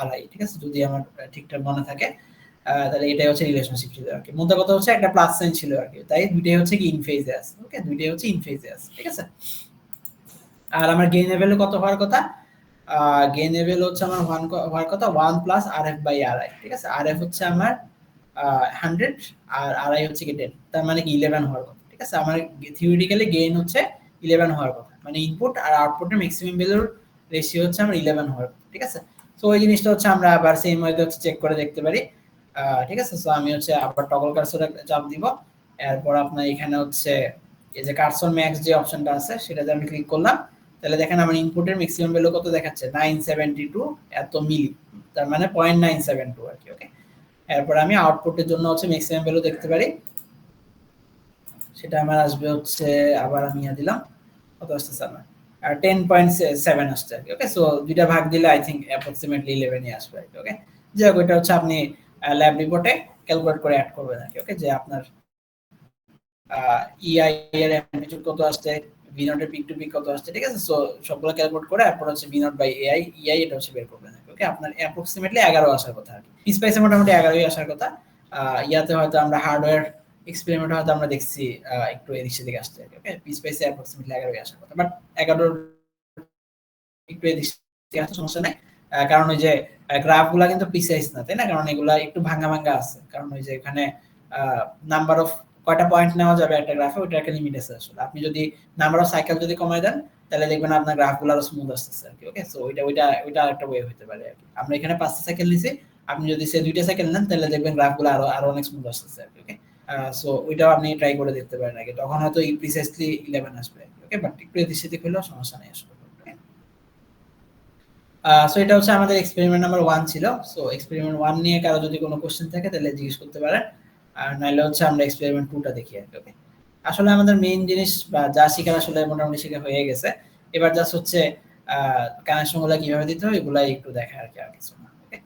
RI। ঠিক আছে, যদি আমার ঠিকঠাক মনে থাকে তাহলে এটাই হচ্ছে রিলেশনশিপ ছিল আর কি। মোদ্দা কথা হচ্ছে একটা প্লাস সাইন ছিল আর কি, তাই দুইটাই হচ্ছে কি ইন ফেজে আছে। ওকে, দুইটাই হচ্ছে ইন ফেজে আছে। ঠিক আছে, আর আমার গেইন লেভেল কত হওয়ার কথা? গেইন লেভেল হচ্ছে আমার 1 হওয়ার কথা 1 প্লাস RF বাই RI। ঠিক আছে, RF হচ্ছে আমার 100 আর RI হচ্ছে কি 10, তার মানে কি 11 হওয়ার কথা। ঠিক আছে, আমার থিওরিটিক্যালি গেইন হচ্ছে 11 হওয়ার কথা, মানে ইনপুট আর আউটপুটের ম্যাক্সিমাম ভ্যালুর রেশিও হচ্ছে আমার 11 হওয়ার কথা। ঠিক আছে, সো ওই জিনিসটা হচ্ছে আমরা আবার সেম ওয়েতে হচ্ছে চেক করে দেখতে পারি। ঠিক আছে, সো আমি হচ্ছে আবার টগল কার্সরে চাপ দিব, এরপর আপনার এখানে হচ্ছে এই যে কার্সর ম্যাক্স যে অপশনটা আছে সেটাতে আমি ক্লিক করলাম, তাহলে দেখেন আমার ইনপুটের ম্যাক্সিমাম ভ্যালু কত দেখাচ্ছে 972 এত মিলি, তার মানে 0.972 আর কি। ওকে, এরপর আমি আউটপুটের জন্য হচ্ছে ম্যাক্সিমাম ভ্যালু দেখতে পারি, সেটা আমার আসবে হচ্ছে, আবার আমি দিলাম কত আসছে আমার 10.7 আসছে আর কি। ওকে, সো দুইটা ভাগ দিলে আই থিংক অ্যাপ্রক্সিমেটলি 11 ই আসবে আর কি। ওকে, যে ওইটা হচ্ছে আপনি ল্যাব রিপোর্টে ক্যালকুলেট করে অ্যাড করবেন আর কি। ওকে, যে আপনার ইআই এর অ্যামপ্লিটিউড কত আসছে, ভি নট এর পিক টু পিক কত আসছে। ঠিক আছে, সো সবগুলো ক্যালকুলেট করে তারপর হচ্ছে ভি নট বাই এআই ইআই এটা হচ্ছে বের করবেন। ওকে, আপনার অ্যাপ্রক্সিমেটলি 11 আসার কথা আর কি। স্পাইসে মোটামুটি 11ই আসার কথা। ইয়াতে হয়তো আমরা হার্ডওয়্যার এক্সপেরিমেন্ট হয়তো আমরা দেখছি একটু এদিক সেদিকে আসছে আর কি। ওকে, স্পাইসে অ্যাপ্রক্সিমেটলি 11ই আসার কথা, বাট 11 একটু এদিক সেদিকে আসতে সমস্যা নাই, কারণ ওই যে গ্রাফগুলা কিন্তু প্রিসাইজ না, তাই না? কারণ এগুলা একটু ভাঙা ভাঙা আছে, কারণ ওই যে এখানে নাম্বার অফ কয়টা পয়েন্ট নেওয়া যাবে একটা গ্রাফে, ওইটা একটা লিমিট আছে আসলে। আপনি যদি নাম্বার অফ সাইকেল যদি কমায় দেন তাহলে দেখবেন আপনার গ্রাফগুলো আরো স্মুথ আসতেছে আর কি। ওকে, সো ওইটা একটা ওয়ে হতে পারে আর কি। আমরা এখানে 5টা সাইকেল নিছি, আপনি যদি সে 2টা সাইকেল নেন তাহলে দেখবেন গ্রাফগুলো আরো অনেক স্মুথ আসতেছে আর কি। ওকে, সো ওইটাও আপনি ট্রাই করে দেখতে পারেন আগে, তখন হয়তো প্রিসাইজলি 11 আসবে। ওকে, বাট একটু এদিক সেদিক হলেও সমস্যা নেই আসলে। সো এটা হচ্ছে আমাদের এক্সপেরিমেন্ট নাম্বার 1 ছিল। সো এক্সপেরিমেন্ট 1 নিয়ে কারো যদি কোনো কোশ্চেন থাকে তাহলে জিজ্ঞেস করতে পারেন, আর নাইলে হচ্ছে আমরা এক্সপেরিমেন্ট 2টা দেখি আর কি। ওকে, আসলে আমাদের মেইন জিনিস বা যা শেখার আসলে মোটামুটি শেখা হয়ে গেছে, এবার জাস্ট হচ্ছে কানেকশনগুলো কিভাবে দিতে হয় এগুলাই একটু দেখা আর কি, আর কিছু না। ওকে,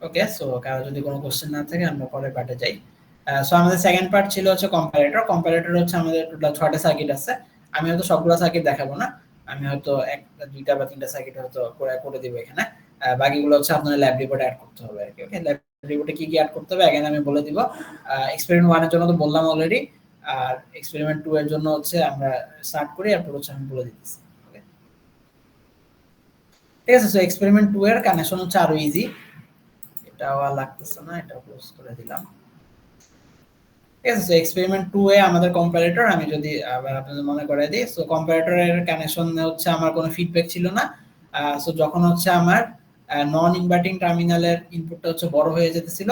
ওকে, সো কারো যদি কোনো কোশ্চেন না থাকে আমরা পরের পার্টে যাই। সো আমাদের সেকেন্ড পার্ট ছিল হচ্ছে কম্পারেটর। কম্পারেটর হচ্ছে আমাদের টোটাল 6টা সার্কিট আছে। আমি হয়তো সবগুলো সার্কিট দেখাবো না, আমি হয়তো একটা 2টা বা 3টা সার্কিট হয়তো করে দিব এখানে, বাকিগুলো হচ্ছে আপনার ল্যাব রিপোর্টে অ্যাড করতে হবে আর কি। ওকে, ল্যাব রিপোর্টে কি কি অ্যাড করতে হবে এখানে আমি বলে দিব। এক্সপেরিমেন্ট 1 এর জন্য তো বললাম অলরেডি, আর এক্সপেরিমেন্ট 2 এর জন্য হচ্ছে আমরা স্টার্ট করি, এরপর হচ্ছে আমি বলে দিতেছি। ওকে, ঠিক আছে, সো এক্সপেরিমেন্ট 2 এর কানেকশন হচ্ছে আরো ইজি, এটাও আর লাগতেছে না, এটা ক্লোজ করে দিলাম। ঠিক আছে, সো এক্সপেরিমেন্ট 2 এ আমাদের কম্পারেটর, আমি যদি আবার আপনাদের মনে করাই দিই, সো কম্পারেটরের কানেকশন হচ্ছে আমার কোনো ফিডব্যাক ছিল না। সো যখন হচ্ছে আমার নন ইনভার্টিং টার্মিনালের ইনপুটটা হচ্ছে বড় হয়ে যেতেছিল,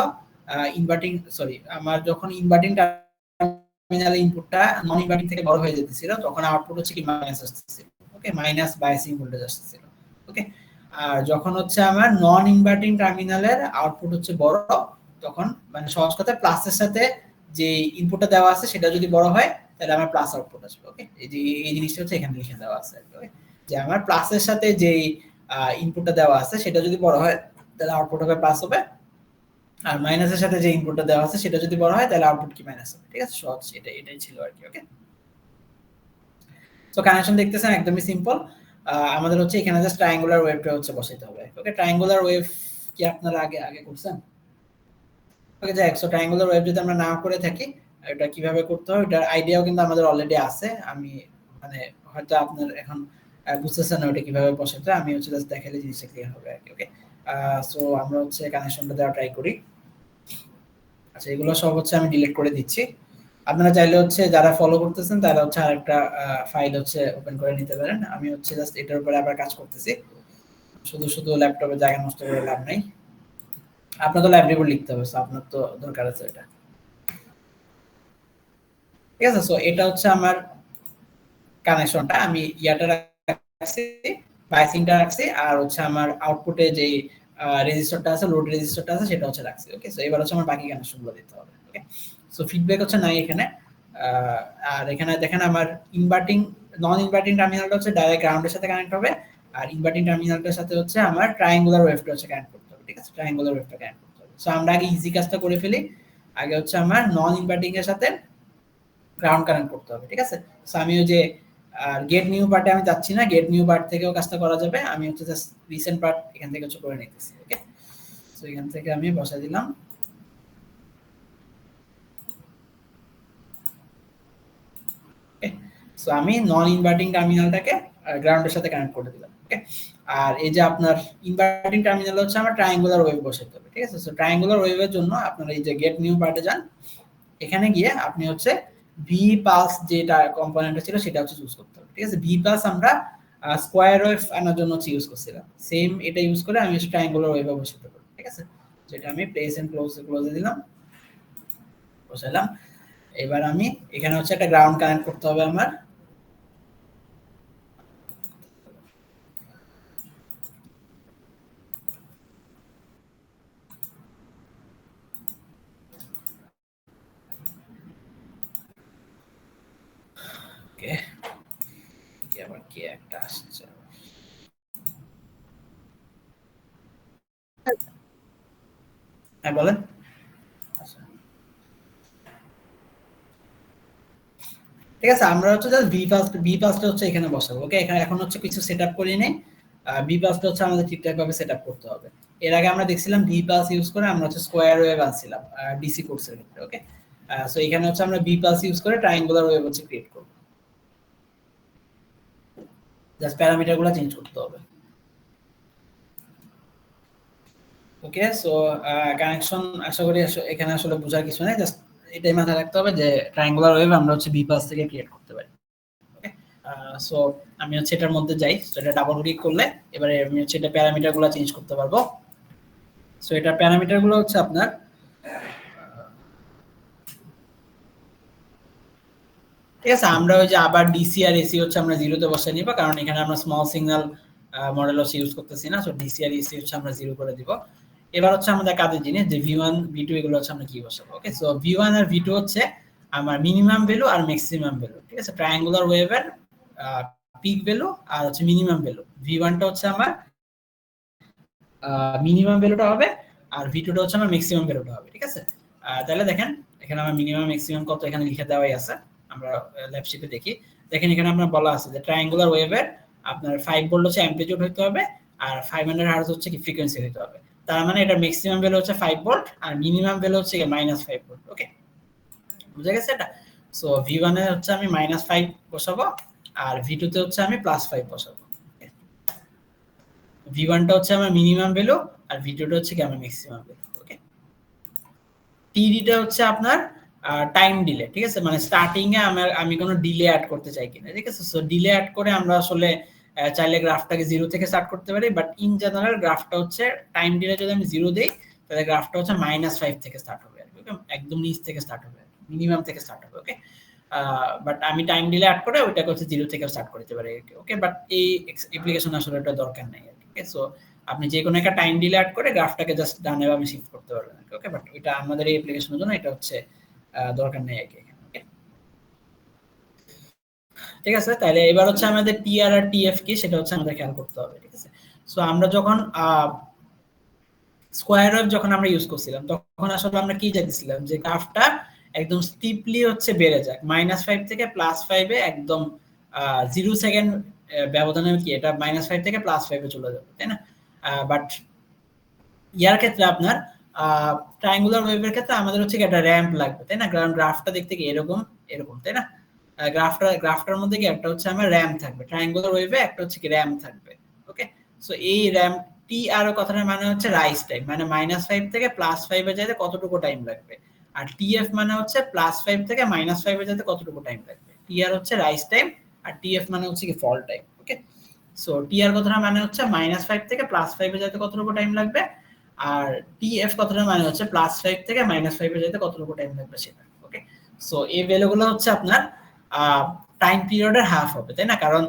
আমার যখন ইনভার্টিং টার্মিনালের ইনপুটটা নন ইনভার্টিং থেকে বড় হয়ে যেতেছিল তখন আউটপুট হচ্ছে কি মাইনাস আসতেছিল। ওকে, মাইনাস বাইসিং ভোল্টেজ আসতেছিল। ওকে, আর যখন হচ্ছে আমার নন ইনভার্টিং টার্মিনালের আউটপুট হচ্ছে বড়, তখন মানে সহজ কথায় প্লাসের সাথে যে ইনপুটটা দেওয়া আছে সেটা যদি বড় হয় তাহলে আমার প্লাস আউটপুট আসবে। ওকে, এই জিনিসটা হচ্ছে এখানে লিখে দেওয়া আছে। ওকে, যে আমার প্লাসের সাথে যে ইনপুটটা দেওয়া আছে সেটা যদি বড় হয় তাহলে আউটপুট হবে প্লাস হবে, আর মাইনাসের সাথে যে ইনপুটটা দেওয়া আছে সেটা যদি বড় হয় তাহলে আউটপুট কি মাইনাস হবে, ঠিক আছে? সহজ, এটাই ছিল আর কি। ওকে, সো কানেকশন দেখতেছেন একদমই সিম্পল। আমাদের হচ্ছে এখানে জাস্ট ট্রায়াঙ্গুলার ওয়েভটা হচ্ছে বসাইতে হবে। ওকে, ট্রায়াঙ্গুলার ওয়েভ কি আপনারা আগে করছেন? ওকে, যাই হোক, সো ট্রায়াঙ্গুলার ওয়েভ যদি আমরা না করে থাকি, এটা কিভাবে করতে হয় এটার আইডিয়াও কিন্তু আমাদের অলরেডি আছে। আমি মানে হয়তো আপনার এখন বুঝতেছেন না ওটা কিভাবে বসাতে, আমি হচ্ছে জাস্ট দেখালে জিনিসটা ক্লিয়ার হবে আর কি। ওকে, সো আমরা হচ্ছে কানেকশনটা দেওয়া ট্রাই করি। আচ্ছা, এগুলো সব হচ্ছে আমি ডিলিট করে দিচ্ছি। আপনারা চাইলে হচ্ছে যারা ফলো করতেছেন তারা হচ্ছে আরেকটা ফাইল হচ্ছে ওপেন করে নিতে পারেন। আমি হচ্ছে জাস্ট এটার উপরে আবার কাজ করতেছি, শুধু ল্যাপটপে জায়গা নষ্ট করে লাভ নাই। আপনার তো লাইব্রেরি লিখতে হবে, সো আপনার তো দরকার আছে এটা, ঠিক আছে? সো এটা হচ্ছে আমার কানেকশনটা, আমি ইয়াটা রাখছি, বাইসিংটা রাখছি, আর হচ্ছে আমার আউটপুটে যে রেজিস্টারটা আছে, লোড রেজিস্টারটা আছে সেটা হচ্ছে রাখছি। ওকে, সো এবার হচ্ছে আমার বাকি কানেকশনগুলো দিতে হবে। ওকে, সো ফিডব্যাক হচ্ছে নাই এখানে। আর এখানে দেখেন আমার ইনভার্টিং নন ইনভার্টিং টার্মিনালটা হচ্ছে ডাইরেক্ট গ্রাউন্ডের সাথে কানেক্ট হবে, আর ইনভার্টিং টার্মিনালটার সাথে হচ্ছে আমার ট্রায়াঙ্গুলার ওয়েভটা হচ্ছে কানেক্ট করতে হবে, ঠিক আছে? ট্রায়াঙ্গুলার ওয়েভটা কানেক্ট করতে হবে। সো আমরা আগে ইজি কাজটা করে ফেলি। আগে হচ্ছে আমার নন ইনভার্টিং এর সাথে গ্রাউন্ড কানেক্ট করতে হবে, ঠিক আছে? সো আমি ওই যে গেট নিউ পার্টে আমি যাচ্ছি না, গেট নিউ পার্ট থেকেও কাজটা করা যাবে। আমি হচ্ছে জাস্ট রিসেন্ট পার্ট এখান থেকে হচ্ছে করে নিতেছি। ওকে, সো এখান থেকে আমি বসাই দিলাম। ওকে, সো আমি নন ইনভার্টিং টার্মিনালটাকে গ্রাউন্ডের সাথে কানেক্ট করে দিলাম। ওকে, আর এই যে আপনার ইনভার্টিং টার্মিনাল হচ্ছে আমার ট্রায়াঙ্গুলার ওয়েভ বসাইতে হবে, ঠিক আছে? সো ট্রায়াঙ্গুলার ওয়েভের জন্য আপনারা এই যে গেট নিউ পার্টে যান, এখানে গিয়ে আপনি হচ্ছে ভি পালস যেটা কম্পোনেন্টটা ছিল সেটা হচ্ছে চুজ করতে হবে, ঠিক আছে? ভি পালস আমরা স্কয়ার ওয়েভ আনার জন্য হচ্ছে ইউজ করছিলাম, সেম এটা ইউজ করে আমি ট্রায়াঙ্গুলার ওয়েভে বসাতে পারবো, ঠিক আছে? যেটা আমি প্লেস এন্ড ক্লোজে দিলাম, বসাইলাম। এবার আমি এখানে হচ্ছে একটা গ্রাউন্ড কানেক্ট করতে হবে আমার। ওকে, আবার কি একটা আসছে, হ্যাঁ বলেন। আচ্ছা, ঠিক আছে, আমরা হচ্ছে জাস্ট বি পাসটা হচ্ছে এখানে বসাবো। ওকে, এখানে এখন হচ্ছে কিছু সেটআপ করি নেই, বি পাসটা হচ্ছে আমাদের ঠিকঠাক ভাবে সেটআপ করতে হবে। এর আগে আমরা দেখছিলাম বি পাস ইউজ করে আমরা হচ্ছে স্কয়ার ওয়েভ আনছিলাম ডিসি কোর্সের ক্ষেত্রে। ওকে, সো এখানে হচ্ছে আমরা বি পাস ইউজ করে ট্রায়াঙ্গুলার ওয়েভ হচ্ছে ক্রিয়েট করব, জাস্ট প্যারামিটারগুলো চেঞ্জ করতে হবে। ওকে, সো কানেকশন আশা করি এখানে আসলে বোঝার কিছু নেই, জাস্ট এটাই মাথায় রাখতে হবে যে ট্রায়াঙ্গুলার ওয়েভ আমরা হচ্ছে বি পাস থেকে ক্রিয়েট করতে পারি। ওকে, সো আমি হচ্ছে এটার মধ্যে যাই, সো এটা ডাবল ক্লিক করলে এবারে আমি হচ্ছে এটা প্যারামিটারগুলো চেঞ্জ করতে পারবো। সো এটা প্যারামিটারগুলো হচ্ছে আপনার ঠিক আছে, আমরা ওই যে আবার ডিসি আর এসি হচ্ছে আমরা জিরোতে বসাই নিব, কারণ এখানে আমরা স্মল সিগন্যাল মডেল হচ্ছে ইউজ করতেছি না। সো ডিসি আর এসি হচ্ছে আমরা জিরো করে দিব। এবার হচ্ছে আমাদের কাজের জিনিস যে ভি1 ভি2 এগুলো হচ্ছে আমরা কি বসাবো। ওকে, সো ভি1 আর ভি2 হচ্ছে আমার মিনিমাম ভ্যালু আর ম্যাক্সিমাম ভ্যালু, ঠিক আছে? ট্রায়াঙ্গুলার ওয়েভের পিক ভ্যালু আর হচ্ছে মিনিমাম ভ্যালু। ভি1টা হচ্ছে আমার মিনিমাম ভ্যালুটা হবে, আর ভি2টা হচ্ছে আমার ম্যাক্সিমাম ভ্যালুটা হবে, ঠিক আছে? তাহলে দেখেন এখানে আমার মিনিমাম ম্যাক্সিমাম কত এখানে লিখে দেওয়াই আছে। আমরা ল্যাব শিটে দেখি, দেখেন এখানে আপনার বলা আছে যে ট্রায়াঙ্গুলার ওয়েভের আপনার 5 ভোল্ট হচ্ছে অ্যাম্পলিটিউড হতে হবে, আর 500 হার্টজ হচ্ছে কি ফ্রিকোয়েন্সি হতে হবে। তার মানে এটা ম্যাক্সিমাম ভ্যালু হচ্ছে 5 ভোল্ট আর মিনিমাম ভ্যালু হচ্ছে -5 ভোল্ট। ওকে, বুঝা গেছে এটা? সো ভি1 এ হচ্ছে আমি -5 বসাবো, আর ভি2 তে হচ্ছে আমি +5 বসাবো। ভি1টা হচ্ছে আমার মিনিমাম ভ্যালু আর ভি2টা হচ্ছে কি আমার ম্যাক্সিমাম ভ্যালু। ওকে, টিডিটা হচ্ছে আপনার টাইম ডিলে, ঠিক আছে? মানে স্টার্টিং এ আমি কোনো ডিলে অ্যাড করতে চাই কিনা, ঠিক আছে? সো ডিলে অ্যাড করে আমরা আসলে চাইলে গ্রাফটাকে 0 থেকে স্টার্ট করতে পারি, বাট ইন জেনারেল গ্রাফটা হচ্ছে টাইম ডিলে যদি আমি 0 দেই তাহলে গ্রাফটা হচ্ছে -5 থেকে স্টার্ট হবে আর কি। ওকে, একদম নিচ থেকে স্টার্ট হবে, মিনিমাম থেকে স্টার্ট হবে। ওকে, বাট আমি টাইম ডিলে অ্যাড করে ওইটাকে হচ্ছে 0 থেকে স্টার্ট করতে পারি। ওকে, বাট এই অ্যাপ্লিকেশন আসলে এটা দরকার নাই আর কি। ওকে, সো আপনি যে কোনো একটা টাইম ডিলে অ্যাড করে গ্রাফটাকে জাস্ট ডানে বামে শিফট করতে পারবেন। ওকে, বাট এটা আমাদের এই অ্যাপ্লিকেশনের জন্য এটা হচ্ছে দরকার নেই আর কি। ওকে, ঠিক আছে, তাহলে এবার হচ্ছে আমাদের টিআর আর টিএফ কি সেটা হচ্ছে আমাদের খেয়াল করতে হবে, ঠিক আছে? সো আমরা যখন স্কোয়ার ওয়েভ যখন আমরা ইউজ করছিলাম তখন আসলে আমরা কি চাইছিলাম যে গ্রাফটা একদম স্টিপলি হচ্ছে বেড়ে যাক, -5 থেকে +5 এ একদম 0 সেকেন্ড ব্যবধানে কি এটা -5 থেকে +5 এ চলে যাবে, তাই না? বাট ইয়ার ক্ষেত্রে আপনার ট্রায়াঙ্গুলার ওয়েভের ক্ষেত্রে আমাদের হচ্ছে একটা র‍্যাম্প লাগবে, তাই না? কারণ গ্রাফটা দেখতে কি এরকম এরকম, তাই না? গ্রাফটার মধ্যে কি একটা হচ্ছে আমার র‍্যাম্প থাকবে, ট্রায়াঙ্গুলার ওয়েভে একটা হচ্ছে কি র‍্যাম্প থাকবে। ওকে, সো এই র‍্যাম্প টি আর কথাটার মানে হচ্ছে রাইজ টাইম, মানে -5 থেকে +5 এ যেতে কতটুকু টাইম লাগবে, আর টিএফ মানে হচ্ছে +5 থেকে -5 এ যেতে কতটুকু টাইম লাগবে। টি আর হচ্ছে রাইজ টাইম আর টিএফ মানে হচ্ছে কি ফল টাইম। ওকে, সো টি আর কথাটা মানে হচ্ছে -5 থেকে +5 এ যেতে কতটুকু টাইম লাগবে, আর টিএফ কথাটা মানে হচ্ছে +5 থেকে -5 এ যেতে কতটুকু টাইম লাগবে সেটা। ওকে, সো এই ভ্যালুগুলো হচ্ছে আপনার টাইম পিরিয়ডের হাফ হবে, তাই না? কারণ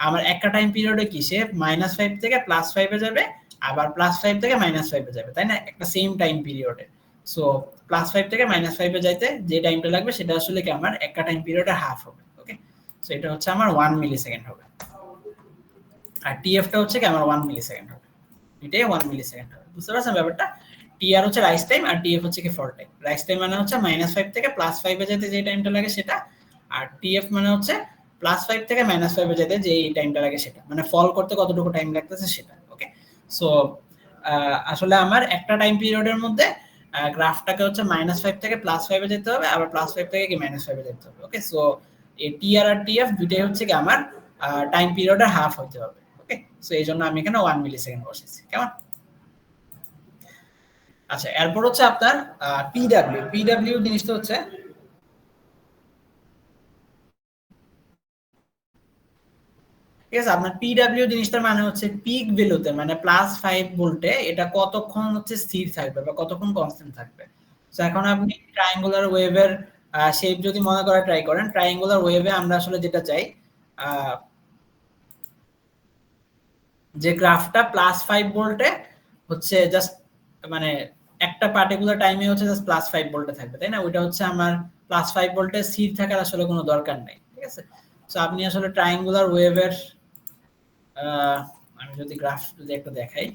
আমার একটা টাইম পিরিয়ডে কি সে -5 থেকে +5 এ যাবে, আবার +5 থেকে -5 এ যাবে, তাই না? একটা সেম টাইম পিরিয়ডে। সো +5 থেকে -5 এ যাইতে যে টাইমটা লাগবে সেটা আসলে কি আমার একটা টাইম পিরিয়ডের হাফ হবে। ওকে, সো এটা হচ্ছে আমার 1 মিলি সেকেন্ড হবে, আর টিএফটা হচ্ছে কি আমার 1 মিলি সেকেন্ড হবে, এটাই 1 মিলি সেকেন্ড হবে। বুঝতে পারছেন ব্যাপারটা? টিআর হচ্ছে রাইজ টাইম আর টিএফ হচ্ছে কি ফল টাইম। রাইজ টাইম মানে হচ্ছে -5 থেকে +5 এ যেতে যে টাইমটা লাগে সেটা, আর টিএফ মানে হচ্ছে +5 থেকে -5 এ যেতে যে টাইমটা লাগে সেটা, মানে ফল করতে কতটুকু টাইম লাগতেছে সেটা। ওকে, সো আসলে আমার একটা টাইম পিরিয়ডের মধ্যে গ্রাফটাকে হচ্ছে -5 থেকে +5 এ যেতে হবে, আবার +5 থেকে কি -5 এ যেতে হবে। ওকে, সো এই টিআর আর টিএফ দুইটাই হচ্ছে কি আমার টাইম পিরিয়ডের হাফ হতে হবে। ওকে, সো এই জন্য আমি এখানে 1 মিলি সেকেন্ড বসেছি। কেমন? আচ্ছা, এরপর হচ্ছে আপনার পিডব্লিউ জিনিসটা হচ্ছে ঠিক আছে, আপনার পিডব্লিউ জিনিসটার মানে হচ্ছে পিক ভ্যালুতে মানে +5 ভোল্টে এটা কতক্ষণ হচ্ছে স্থির থাকবে বা কতক্ষণ কনস্ট্যান্ট থাকবে। তো এখন আপনি ট্রায়াঙ্গুলার ওয়েভের শেপ যদি মনে করে ট্রাই করেন, ট্রায়াঙ্গুলার ওয়েভে আমরা আসলে যেটা চাই যে গ্রাফটা +5 ভোল্টে হচ্ছে জাস্ট মানে একটা পার্টিকুলার টাইমে হচ্ছে জাস্ট +5 ভোল্টে থাকবে, তাই না? ওইটা হচ্ছে আমার +5 ভোল্টে স্থির থাকার আসলে কোনো দরকার নেই। ঠিক আছে, সো আপনি আসলে ট্রায়াঙ্গুলার ওয়েভের আমি যদি গ্রাফ যদি একটু দেখাই,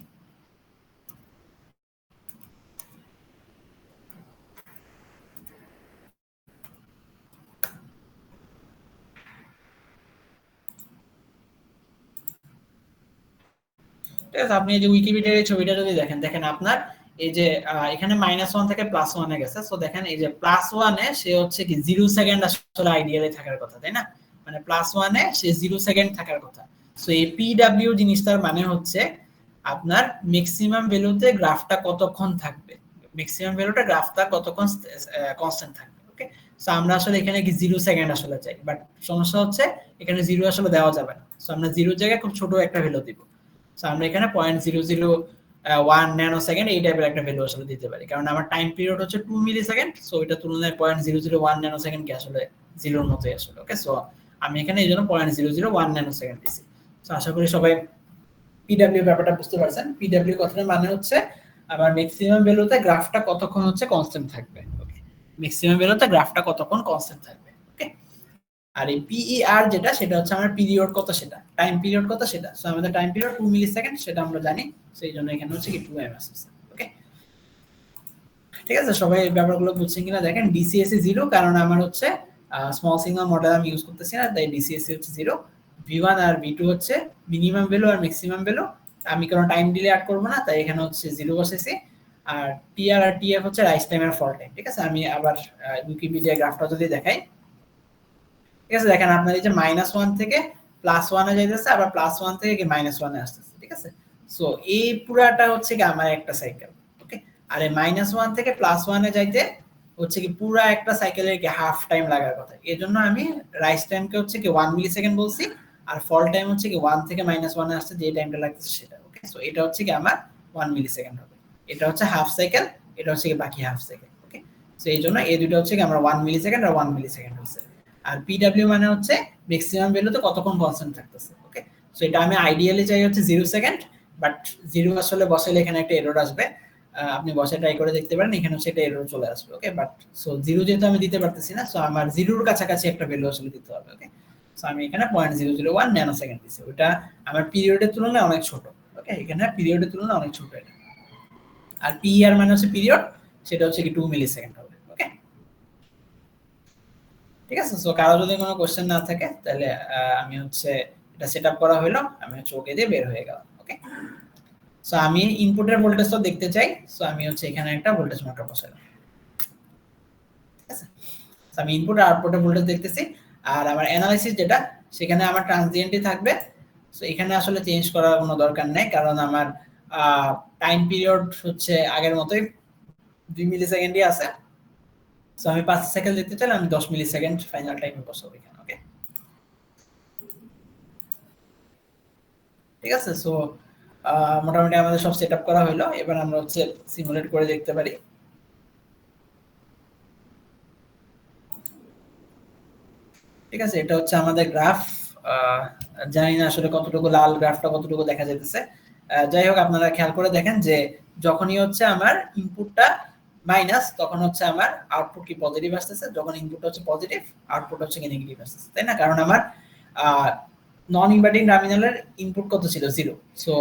ঠিক আছে, আপনি এই যে উইকিপিডিয়ার এই ছবিটা যদি দেখেন, দেখেন আপনার এই যে এখানে -1 থেকে +1 এ গেছে। সো দেখেন এই যে +1 এ সে হচ্ছে কি 0 সেকেন্ড আসলে আইডিয়ালি থাকার কথা, তাই না? মানে +1 এ সে 0 সেকেন্ড থাকার কথা। সো এই পিডব্লিউ জিনিসটার মানে হচ্ছে আপনার ম্যাক্সিমাম ভ্যালুতে গ্রাফটা কতক্ষণ থাকবে, ম্যাক্সিমাম ভ্যালুটা গ্রাফটা কতক্ষণ কনস্ট্যান্ট থাকবে। ওকে, সো আমরা আসলে এখানে কি 0 সেকেন্ড আসলে চাই, বাট সমস্যা হচ্ছে এখানে 0 আসলে দেওয়া যাবে না। সো আমরা 0 জায়গায় খুব ছোট একটা ভ্যালু দিব। সো আমরা এখানে 0.001 ন্যানো সেকেন্ড এই টাইপের একটা ভ্যালু আসলে দিতে পারি, কারণ আমার টাইম পিরিয়ড হচ্ছে 2 মিলি সেকেন্ড। সো এটা তুলনায় 0.001 ন্যানো সেকেন্ড কি আসলে জিরোর মতোই আসলে। ওকে, সো আমি এখানে এই জন্য 0.001 ন্যানো সেকেন্ড দিছি। সো আশা করি সবাই পিডব্লিউ ব্যাপারটা বুঝতে পারছেন। পিডব্লিউ কথাটা মানে হচ্ছে আমার ম্যাক্সিমাম ভ্যালুতে গ্রাফটা কতক্ষণ হচ্ছে কনস্ট্যান্ট থাকবে। ওকে, ম্যাক্সিমাম ভ্যালুতে গ্রাফটা কতক্ষণ কনস্ট্যান্ট থাকবে। ওকে, আর এই পিইআর যেটা সেটা হচ্ছে আমার পিরিয়ড কত সেটা, টাইম পিরিয়ড কত সেটা। সো আমাদের টাইম পিরিয়ড 2 মিলি সেকেন্ড সেটা আমরা জানি, সেই জন্য এখানে হচ্ছে কি 2 ms। ওকে, ঠিক আছে, সবাই এই ব্যাপারগুলো বুঝছেন কিনা দেখেন। ডিসিএসসি 0 কারণ আমার হচ্ছে স্মল সিগন্যাল মডেল আমি ইউজ করতেছি না, তাই ডিসিএসসি হচ্ছে 0। V1 আর V2 হচ্ছে মিনিমাম ভ্যালু আর ম্যাক্সিমাম ভ্যালু, আমি কোনো টাইম ডিলে অ্যাড করব না, তাই এখানে হচ্ছে 0 বসেছি। আর টিআর আর টিএফ হচ্ছে রাইজ টাইম আর ফল টাইম। ঠিক আছে, আমি আবার উইকিপিডিয়া গ্রাফটা যদি দেখাই, ঠিক আছে, দেখেন আপনার এই যে -1 থেকে +1 এ যাইতেছে, আবার +1 থেকে কি -1 এ আসতেছে। ঠিক আছে, সো এই পুরাটা হচ্ছে কি আমার একটা সাইকেল। ওকে, আর এই -1 থেকে +1 এ যাইতে হচ্ছে কি পুরা একটা সাইকেলের কি হাফ টাইম লাগার কথা। এজন্য আমি রাইজ টাইমকে হচ্ছে কি 1 মিলি সেকেন্ড বলছি, আর ফল টাইম হচ্ছে কি 1 থেকে -1 এ আসছে যে টাইমটা লাগতেছে সেটা। ওকে, সো এটা হচ্ছে কি আমার 1 মিলি সেকেন্ড হবে। এটা হচ্ছে হাফ সাইকেল, এটা হচ্ছে কি বাকি হাফ সাইকেল। ওকে, সো এই জন্য এই দুটো হচ্ছে কি আমরা 1 মিলি সেকেন্ড আর 1 মিলি সেকেন্ড হচ্ছে। আর পিডব্লিউ মানে হচ্ছে ম্যাক্সিমাম ভ্যালুতে কতক্ষণ কনস্ট্যান্ট থাকতেছে। ওকে, সো এটা আমি আইডিয়ালি চাই হচ্ছে 0 সেকেন্ড, বাট 0 আসলে বসাইলে এখানে একটা এরর আসবে। আপনি বসে ট্রাই করে দেখতে পারেন, এখানে হচ্ছে একটা এরর চলে আসবে। ওকে, বাট সো 0 যেহেতু আমি দিতে পারতেছি না, সো আমার 0 এর কাছাকাছি একটা ভ্যালু আসলে দিতে হবে। ওকে, সো আমি এখানে 0.001 ন্যানো সেকেন্ড দিছি, ওটা আমার পিরিয়ডের তুলনায় অনেক ছোট। ওকে, এখানে পিরিয়ডের তুলনায় অনেক ছোট এটা। আর পিইআর মানে হচ্ছে পিরিয়ড, সেটা হচ্ছে কি 2 মিলি সেকেন্ড হবে। ওকে, ঠিক আছে। সো কারো যদি কোনো কোশ্চেন না থাকে তাহলে আমি হচ্ছে এটা সেটআপ করা হলো, আমি হচ্ছে ওকে দিয়ে বের হয়ে গেলাম। ওকে, সো আমি ইনপুটের ভোল্টেজটা দেখতে চাই, সো আমি হচ্ছে এখানে একটা ভোল্টেজ মিটার বসালাম। ঠিক আছে, সো আমি ইনপুট আর আউটপুটের ভোল্টেজ দেখতেছি। আর আমার অ্যানালাইসিস যেটা, সেখানে আমার ট্রানজিয়েন্টই থাকবে। সো এখানে আসলে চেঞ্জ করার কোনো দরকার নেই, কারণ আমার টাইম পিরিয়ড হচ্ছে আগের মতোই 2 মিলি সেকেন্ডই আছে। সো আমি 5 সেকেন্ড দেখতে চাইলে আমি 10 মিলি সেকেন্ড ফাইনাল টাইমে বসাবো এখানে। ওকে, ঠিক আছে। সো মোটামুটি আমাদের সব সেটআপ করা হলো। এবার আমরা হচ্ছে সিমুলেট করে দেখতে পারি। ঠিক আছে, এটা হচ্ছে আমাদের গ্রাফ। জানি না আসলে কতটুকু লাল গ্রাফটা কতটুকু দেখা যাইতেছে। যাই হোক, আপনারা খেয়াল করে দেখেন যে যখনই হচ্ছে আমার ইনপুটটা মাইনাস, তখন হচ্ছে আমার আউটপুট কি পজিটিভ আসতেছে, যখন ইনপুট হচ্ছে পজিটিভ আউটপুট হচ্ছে কি নেগেটিভ আসতেছে, তাই না? কারণ আমার নন ইনভার্টিং টার্মিনালের ইনপুট কত ছিল? 0। সো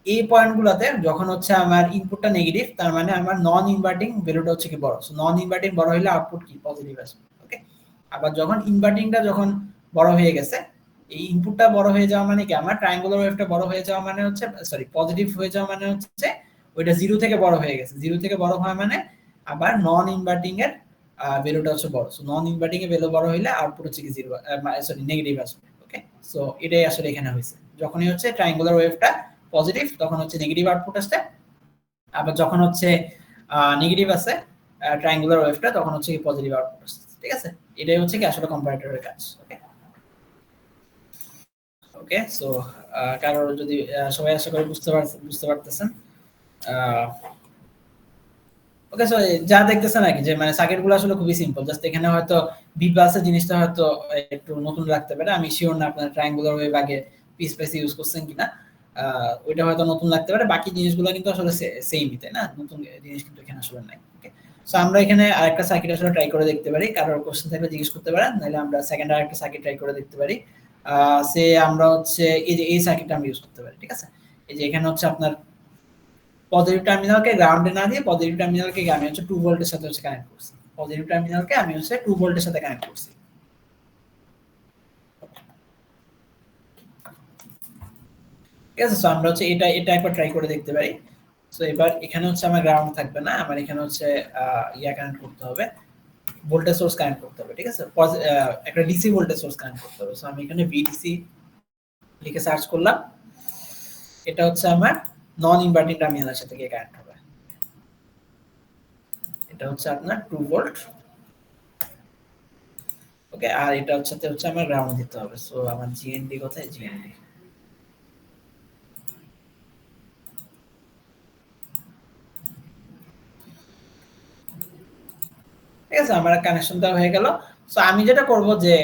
এই পয়েন্টগুলোতে যখন হচ্ছে আমার ইনপুটটা নেগেটিভ, তার মানে আমার নন ইনভার্টিং ভ্যালুটা হচ্ছে কি বড়। সো নন ইনভার্টিং বড় হলে আউটপুট কি পজিটিভ আসবে। ওকে, আবার যখন ইনভার্টিংটা যখন বড় হয়ে গেছে, এই ইনপুটটা বড় হয়ে যাওয়া মানে কি, আমার ট্রায়াঙ্গুলার ওয়েভটা বড় হয়ে যাওয়া মানে হচ্ছে, সরি, পজিটিভ হয়ে যাওয়া মানে হচ্ছে ওইটা 0 থেকে বড় হয়ে গেছে। 0 থেকে বড় হয় মানে আবার নন ইনভার্টিং এর ভ্যালুটা হচ্ছে বড়। সো নন ইনভার্টিং এর ভ্যালু বড় হইলে আউটপুট হচ্ছে কি 0, সরি, নেগেটিভ আসবে। ওকে, সো এটাই আসলে এখানে হয়েছে। যখনই হচ্ছে ট্রায়াঙ্গুলার ওয়েভটা পজিটিভ, তখন হচ্ছে নেগেটিভ আউটপুট আসছে। আবার যখন হচ্ছে নেগেটিভ আছে ট্রায়াঙ্গুলার ওয়েভটা, তখন হচ্ছে কি পজিটিভ আউটপুট আসছে। ঠিক আছে, এটাই হচ্ছে কি আসলে কম্পারেটরের কাজ। ওকে, ওকে। সো কারোর যদি সবাই আশা করি বুঝতে পারতেছেন। ওকে, সো যা দেখতেছেন আর কি, যে মানে সার্কিটগুলো আসলে খুবই সিম্পল। জাস্ট এখানে হয়তো বি প্লাসের জিনিসটা হয়তো একটু নতুন লাগতে পারে। আমি শিওর না আপনারা ট্রায়াঙ্গুলার ওয়েভ আগে পিস পাইস ইউজ করছেন কিনা, ওইটা হয়তো নতুন লাগতে পারে। বাকি জিনিসগুলো কিন্তু আসলে সেমই, তাই না? নতুন জিনিস কিন্তু এখানে আসলে নাই। ওকে, সো আমরা এখানে আরেকটা সার্কিট আসলে ট্রাই করে দেখতে পারি। কারোর কোশ্চেন থাকলে জিজ্ঞেস করতে পারেন, নাহলে আমরা সেকেন্ড আরেকটা সার্কিট ট্রাই করে দেখতে পারি। সে আমরা হচ্ছে এই যে এই সার্কিটটা আমরা ইউজ করতে পারি। ঠিক আছে, এই যে এখানে হচ্ছে আপনার পজিটিভ টার্মিনালকে গ্রাউন্ডে না দিয়ে পজিটিভ টার্মিনালকে আমি হচ্ছে 2 ভোল্টের সাথে হচ্ছে কানেক্ট করছি। পজিটিভ টার্মিনালকে আমি হচ্ছে 2 ভোল্টের সাথে কানেক্ট করছি। ঠিক আছে, সো আমরা হচ্ছে এটা একবার ট্রাই করে দেখতে পারি। সো এবার এখানে হচ্ছে আমার গ্রাউন্ড থাকবে না, আমার এখানে হচ্ছে ইয়া কানেক্ট করতে হবে, ভোল্টেজ সোর্স কানেক্ট করতে হবে। ঠিক আছে, একটা ডিসি ভোল্টেজ সোর্স কানেক্ট করতে হবে। সো আমি এখানে ভিডিসি লিখে সার্চ করলাম। এটা হচ্ছে আমার নন ইনভার্টিং টার্মিনালের সাথে গিয়ে কানেক্ট হবে। এটা হচ্ছে আপনার 2 ভোল্ট। ওকে, আর এটা হচ্ছে আমার গ্রাউন্ড দিতে হবে। সো আমার জিএনডি কোথায়? জিএনডি। ঠিক আছে, আমার কানেকশনটা হয়ে গেল। সো আমি যেটা করব যে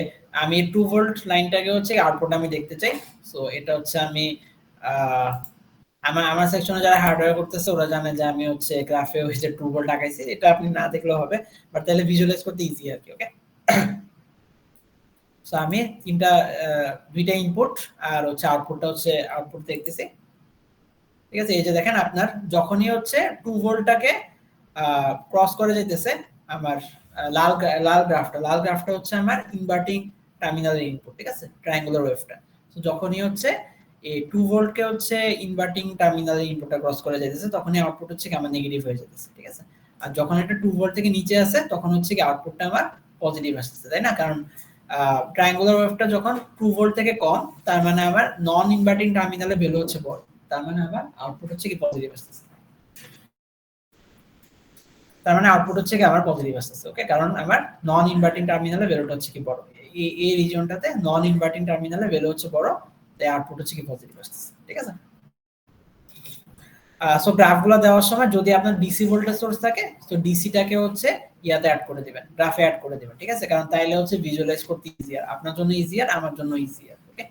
আমি 2 ভোল্ট লাইনটাকে হচ্ছে আউটপুট আমি দেখতে চাই। সো এটা হচ্ছে আমি আমার সেকশনে যারা হার্ডওয়্যার করতেছে ওরা জানে যে আমি হচ্ছে গ্রাফে ওই যে 2 ভোল্ট আঁকাইছি। এটা আপনি না দেখলেও হবে, বাট তাহলে ভিজুয়ালাইজ করতে ইজি আর কি। ওকে, সো আমি দুইটা ইনপুট আর হচ্ছে আউটপুটটা হচ্ছে আউটপুট দেখতেছি। ঠিক আছে, এই যে দেখেন আপনার যখনই হচ্ছে 2 ভোল্টটাকে ক্রস করে যাইতেছে আমার লাল গ্রাফটা হচ্ছে আমার ইনভার্টিং টার্মিনালের ইনপুট। ঠিক আছে, ট্রায়াঙ্গুলার ওয়েভটা। তো যখনই হচ্ছে এই 2 ভোল্টকে হচ্ছে ইনভার্টিং টার্মিনালের ইনপুটটা ক্রস করে যাইতেছে, তখনই আউটপুট হচ্ছে কি আমার নেগেটিভ হয়ে যাইতেছে। ঠিক আছে, আর যখন এটা 2 ভোল্ট থেকে নিচে আসে, তখন হচ্ছে কি আউটপুটটা আমার পজিটিভ আসতেছে, তাই না? কারণ ট্রায়াঙ্গুলার ওয়েভটা যখন 2 ভোল্ট থেকে কম, তার মানে আমার নন ইনভার্টিং টার্মিনালের ভ্যালু হচ্ছে বড়, তার মানে আমার আউটপুট হচ্ছে কি পজিটিভ আসতেছে। তার মানে আউটপুট হচ্ছে কি আমার পজিটিভ আসতেছে। ওকে, কারণ আমার নন ইনভার্টিং টার্মিনালের ভ্যালুটা হচ্ছে কি বড়। এই রিজিয়নটাতে নন ইনভার্টিং টার্মিনালের ভ্যালু হচ্ছে বড়, তাই আউটপুট হচ্ছে কি পজিটিভ আসতেছে। ঠিক আছে, সো গ্রাফগুলো দেওয়ার সময় যদি আপনার ডিসি ভোল্টেজ সোর্স থাকে, তো ডিসিটাকে হচ্ছে ইয়াতে অ্যাড করে দিবেন, গ্রাফে অ্যাড করে দিবেন। ঠিক আছে, কারণ তাইলে হচ্ছে ভিজুয়ালাইজ করতে ইজিয়ার, আপনার জন্য ইজিয়ার, আমার জন্য ইজিয়ার। ওকে,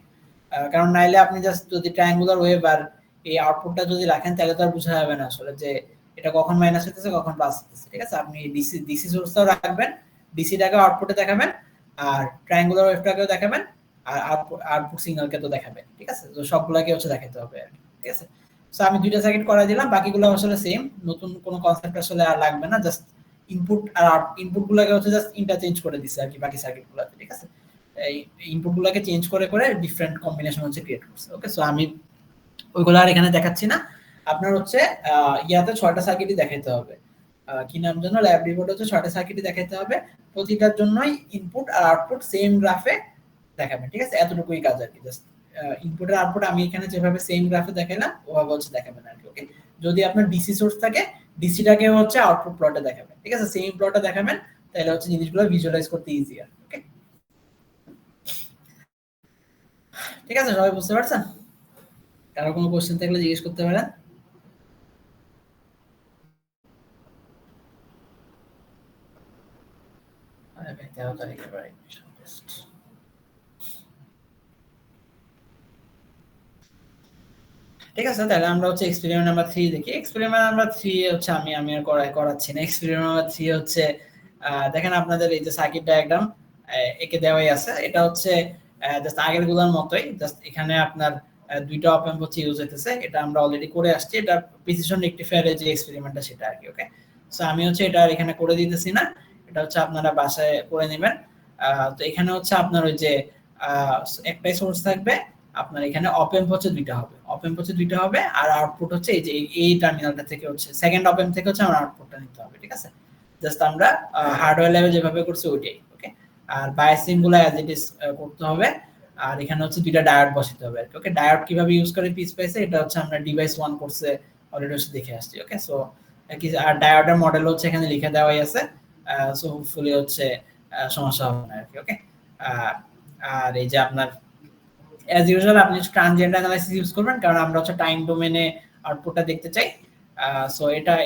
কারণ নাইলে আপনি জাস্ট যদি ট্রায়াঙ্গুলার ওয়েভ আর এই আউটপুটটা যদি রাখেন, তাহলে তো আর বোঝা যাবে না আসলে যে এটা কখন মাইনাস হতেছে কখন প্লাস হতেছে। ঠিক আছে, আপনি ডিসি সোর্সটাও রাখবেন, ডিসিটাকে আউটপুটে দেখাবেন, আর ট্রায়াঙ্গুলার ওয়েভটাকেও দেখাবেন, আর আউটপুট সিগন্যালকে তো দেখাবেন। ঠিক আছে, তো সবগুলাকে হচ্ছে দেখাতে হবে আর কি। ঠিক আছে, সো আমি দুইটা সার্কিট করাই দিলাম, বাকিগুলো আসলে সেম, নতুন কোনো কনসেপ্ট আসলে আর লাগবে না, জাস্ট ইনপুট আর ইনপুট গুলোকে হচ্ছে জাস্ট ইন্টারচেঞ্জ করে দিছে আর কি বাকি সার্কিট গুলোতে, ঠিক আছে। এই ইনপুট গুলোকে চেঞ্জ করে করে ডিফারেন্ট কম্বিনেশন হচ্ছে ক্রিয়েট করছে। ওকে, সো আমি ওইগুলো আর এখানে দেখাচ্ছি না। আপনার হচ্ছে ইয়াতে 6টা সার্কিটই দেখাইতে হবে, কি নাম যেন, ল্যাব রিপোর্ট হচ্ছে 6টা সার্কিটই দেখাইতে হবে, প্রতিটার জন্যই ইনপুট আর আউটপুট সেম গ্রাফে দেখাবেন, ঠিক আছে। এতটুকুই কাজ আর কি, জাস্ট ইনপুট আর আউটপুট আমি এখানে যেভাবে সেম গ্রাফে দেখাইলাম ওভাবে হচ্ছে দেখাবেন আর কি। ওকে, যদি আপনার ডিসি সোর্স থাকে ডিসিটাকে হচ্ছে আউটপুট প্লটে দেখাবেন, ঠিক আছে, সেম প্লটে দেখাবেন, তাহলে হচ্ছে জিনিসগুলো ভিজুয়ালাইজ করতে ইজিয়ার। ওকে, ঠিক আছে, সবাই বুঝতে পারছেন? কারো কোনো কোশ্চেন থাকলে জিজ্ঞেস করতে পারেন। আরে ভাই 13 তারিখে ভাই টেস্ট। ঠিক আছে, তাহলে আমরা হচ্ছে এক্সপেরিমেন্ট নাম্বার 3 দেখি। এক্সপেরিমেন্ট নাম্বার 3 হচ্ছে আমি আর করাচ্ছি না। এক্সপেরিমেন্ট নাম্বার 3 হচ্ছে দেখেন আপনাদের এই যে সার্কিট ডায়াগ্রাম একে দেওয়াই আছে, এটা হচ্ছে জাস্ট আগের গুলোর মতোই, জাস্ট এখানে আপনার দুইটা অপ অ্যাম্প হচ্ছে ইউজ হইতেছে, এটা আমরা অলরেডি করে আসছি, এটা প্রিসিশন রেকটিফায়ারের যে এক্সপেরিমেন্টটা সেটা আর কি। ওকে, সো আমি হচ্ছে এটা আর এখানে করে দিতেছি না, এটা হচ্ছে আপনারা বাসায় করে নেবেন। তো এখানে হচ্ছে আপনার ওই যে একটাই সোর্স থাকবে, আপনার এখানে অপ অ্যাম্প হচ্ছে দুইটা হবে, আর আউটপুট হচ্ছে এই যে এই টার্মিনালটা থেকে হচ্ছে সেকেন্ড অপ অ্যাম্প থেকে হচ্ছে আমার আউটপুটটা নিতে হবে, ঠিক আছে। জাস্ট আমরা হার্ডওয়্যার লেভেল যেভাবে করছি ওইটাই। ওকে, আর বায়াসিং গুলো অ্যাজ ইট ইজ করতে হবে, আর এখানে হচ্ছে দুইটা ডায়োড বসাতে হবে আর কি। ওকে, ডায়োড কিভাবে ইউজ করে পিস পাইছে এটা হচ্ছে আমরা ডিভাইস 1 কোর্সে অলরেডি হচ্ছে দেখে আসছি। ওকে, সো আর ডায়োডের মডেল হচ্ছে এখানে লিখে দেওয়াই আছে, সো হোপফুলি হচ্ছে সমস্যা হবে না আর কি। ওকে, আর এই যে আপনার অ্যাজ ইউজুয়াল আপনি ট্রানজিয়েন্ট অ্যানালাইসিস ইউজ করবেন, কারণ আমরা হচ্ছে টাইম ডোমেনে আউটপুটটা দেখতে চাই। সো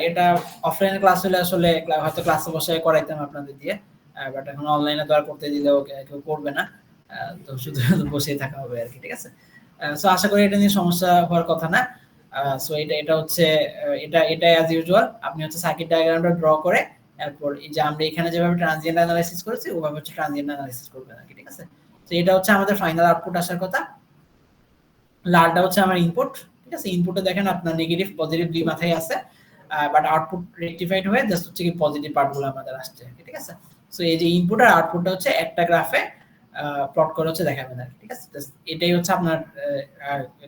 এটা অফলাইনে ক্লাস হলে আসলে হয়তো ক্লাসে বসে করাইতাম আপনাদের দিয়ে, বাট এখন অনলাইনে তো আর করতে দিলেও কেউ করবে না, তো শুধু বসেই থাকা হবে আর কি, ঠিক আছে। সো আশা করি এটা নিয়ে সমস্যা হওয়ার কথা না। সো এটা হচ্ছে এটা অ্যাজ ইউজুয়াল আপনি হচ্ছে সার্কিট ডায়াগ্রামটা ড্র করে এরপর এই যে আমরা এখানে যেভাবে ট্রানজিয়েন্ট অ্যানালাইসিস করেছি ওভাবে হচ্ছে ট্রানজিয়েন্ট অ্যানালাইসিস করবেন আর কি, ঠিক আছে। তো এটা হচ্ছে আমাদের ফাইনাল আউটপুট আসার কথা। লালটা হচ্ছে আমার ইনপুট, ঠিক আছে। ইনপুটে দেখেন আপনার নেগেটিভ পজিটিভ দুই মাথায় আছে, বাট আউটপুট রেকটিফাইড হয়ে জাস্ট হচ্ছে কি পজিটিভ পার্টগুলো আমাদের আসছে, ঠিক আছে। সো এই যে ইনপুট আর আউটপুটটা হচ্ছে একটা গ্রাফে প্লট করে হচ্ছে দেখাবেন আর কি, ঠিক আছে। এটাই হচ্ছে আপনার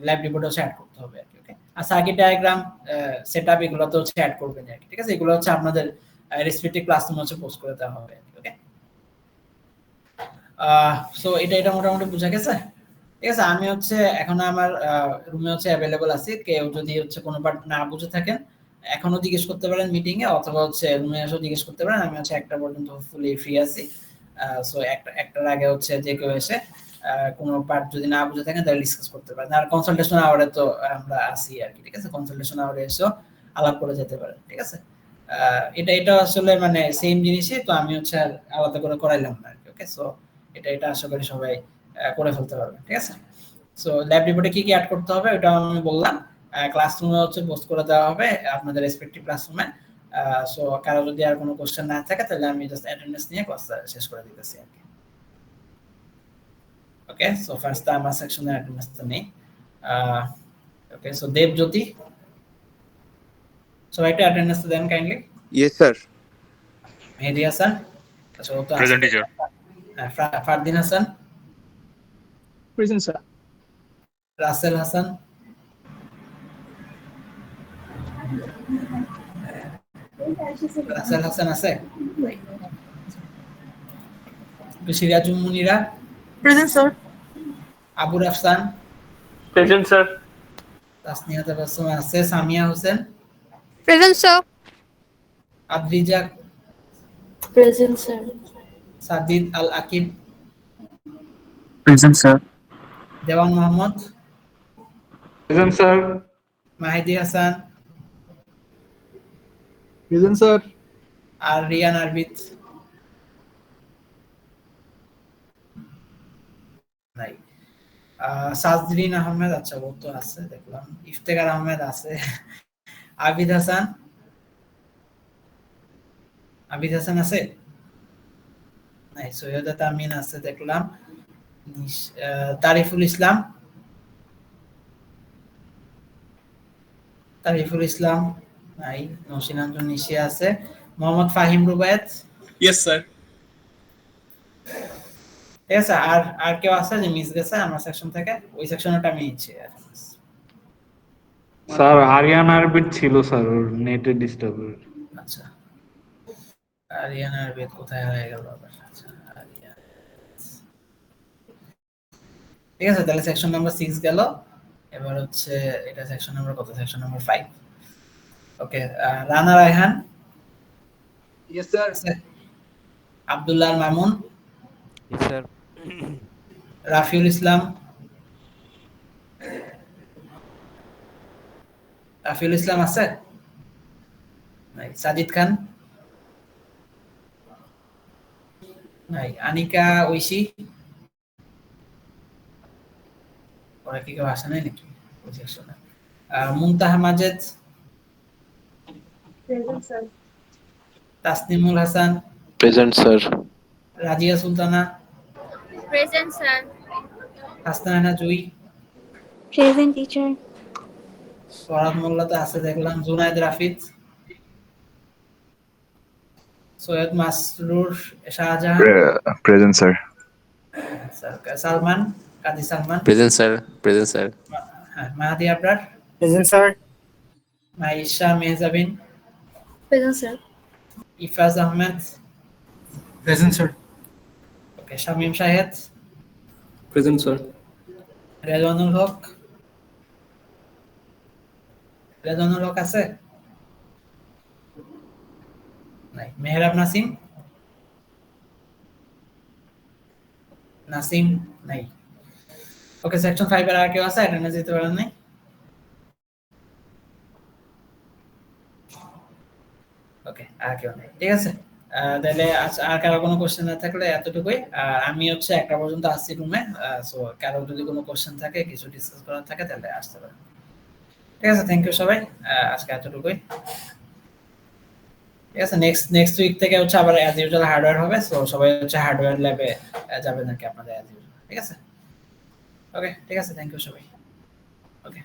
ল্যাব রিপোর্টে হচ্ছে অ্যাড করতে হবে আর কি। ওকে, আর সার্কিট ডায়াগ্রাম সেটআপ এগুলো তো হচ্ছে অ্যাড করবেন আর কি, ঠিক আছে। এগুলো হচ্ছে আপনাদের রেসপেক্টিভ ক্লাসরুমে হচ্ছে পোস্ট করে দেওয়া হবে আর কি। ওকে, সো এটা মোটামুটি বুঝা গেছে, ঠিক আছে। আমি হচ্ছে এখন আমার রুমে হচ্ছে অ্যাভেলেবল আছি, কেউ যদি হচ্ছে কোনো পার্ট না বুঝে থাকেন এখনো জিজ্ঞেস করতে পারেন মিটিং এ, অথবা হচ্ছে রুমে এসে জিজ্ঞেস করতে পারেন। আমি হচ্ছে 1টা পর্যন্ত ফুলি ফ্রি আছি। সো একটার আগে হচ্ছে যে কেউ এসে কোনো পার্ট যদি না বুঝে থাকেন তাহলে ডিসকাস করতে পারেন। আর কনসালটেশন আওয়ারে তো আমরা আসি আর কি, ঠিক আছে। কনসালটেশন আওয়ারে এসেও আলাপ করে যেতে পারেন, ঠিক আছে। এটা আসলে মানে সেম জিনিসই তো, আমি হচ্ছে আলাদা করে করাইলাম না আর কি। ওকে, সো এটা আশা করি সবাই করে ফেলতে পারবেন, ঠিক আছে। সো ল্যাব রিপোর্টে কি অ্যাড করতে হবে ওটা আমি বললাম, ক্লাসরুমে হচ্ছে পোস্ট করে দেওয়া হবে আপনাদের রেসপেক্টিভ ক্লাসরুমে। সো কারো যদি আর কোনো কোশ্চেন না থাকে তাহলে আমি জাস্ট অ্যাটেন্ডেন্স নিয়ে ক্লাসটা শেষ করে দিতেছি আর কি। ওকে, সো ফার্স্ট আমার সেকশনে অ্যাটেন্ডেন্সটা নেই। ওকে, সো দেবজ্যোতি, সবাই একটা অ্যাটেন্ডেন্সটা দেন kindly. Yes sir. Mehedi Hasan, আচ্ছা ও তো আছে। Present teacher. Fardin Hasan, present sir. Rasel Hasan, Rasel Hasan আছে। Sirajul Munira, present sir. Abu Rafsan, present sir. Tasnia Tabassum আছে। Samia Hossain, present sir. Adrija, present sir. Sadid Al Akib, present sir. Dewan Mohammad, present sir. Mahidi Hasan, present sir. আর রিয়ান আরবিদ নাই। সাজরিন আহমেদ, আচ্ছা ও তো আছে দেখলাম। ইফতেখার আহমেদ আছে। আবিদ হাসান, আবিদ হাসান আছে নাই। সৈয়দা তামিন আছে দেখলাম। তারিফুল ইসলাম, তারিফুল ইসলাম নাই, নসিনাঞ্জন নিশিয়া আছে, মোহাম্মদ ফাহিম রুবায়েত। Yes, sir. ঠিক আছে, আর আর কেউ আছে যে মিস গেছে আমার সেকশন থেকে? ওই সেকশনটা আমি নিচ্ছি। স্যার আরিয়ান আরবিট ছিল স্যার, ওর নেটে ডিস্টার্ব। আচ্ছা, আরিয়ানার বেদ কোথায় হয়ে গেল আবার? আচ্ছা, আরিয়ান। ঠিক আছে, তাহলে সেকশন নাম্বার 6 গেল। এবার হচ্ছে এটা সেকশন নাম্বার কত? Section number 5। Okay, Rana Raihan. Yes sir. Abdullah Mamun. Yes, sir. Rafiul Islam. Rafiul Islam আছে? নাই। সাজিদ খান নাই। আনিকা ঐশী। ওরা কি কেউ আসে নাই নাকি ওই সেকশনে? মুনতাহা Majed. তাসনিমুল Hasan. Present, sir. Razia Sultana. Present, sir. Hasnana জুই। Present, teacher. ফরহাদ মোল্লা তো আছে দেখলাম। জুনায়েদ রাফিদ। সৈয়দ মাসরুর শাহজাহান। Present, sir. সালমান কাজী Salman. Present, sir. Present, sir. হ্যাঁ, Mahadi Abrar. Present, sir. Maisha Mehjabin. Present, sir. Ifraz Ahmed. Present sir. Okay, Shamim Shahed. Present sir. Rezwanul Haque. Rezwanul Haque আছে? নাই। মেহরাব নাসিম। নাসিম নাই। ওকে, সেকশন 5 এর আর কেউ আছে অ্যাটেন্ডেন্স দিতে পারেন নাই? ওকে, আর কেউ নেই। ঠিক আছে, তাহলে আর কারো কোনো কোশ্চেন না থাকলে এতটুকুই। আমি হচ্ছে 1টা পর্যন্ত আসছি রুমে। সো কারো যদি কোনো কোশ্চেন থাকে, কিছু ডিসকাস করার থাকে, তাহলে আসতে পারেন। ঠিক আছে, থ্যাংক ইউ সবাই। আজকে এতটুকুই। ঠিক আছে, নেক্সট উইক থেকে হচ্ছে আবার অ্যাজ ইউজুয়াল হার্ডওয়্যার হবে। সো সবাই হচ্ছে হার্ডওয়্যার ল্যাবে যাবেন নাকি আপনাদের অ্যাজ ইউজুয়াল। ঠিক আছে, ওকে, ঠিক আছে, থ্যাংক ইউ সবাই। ওকে।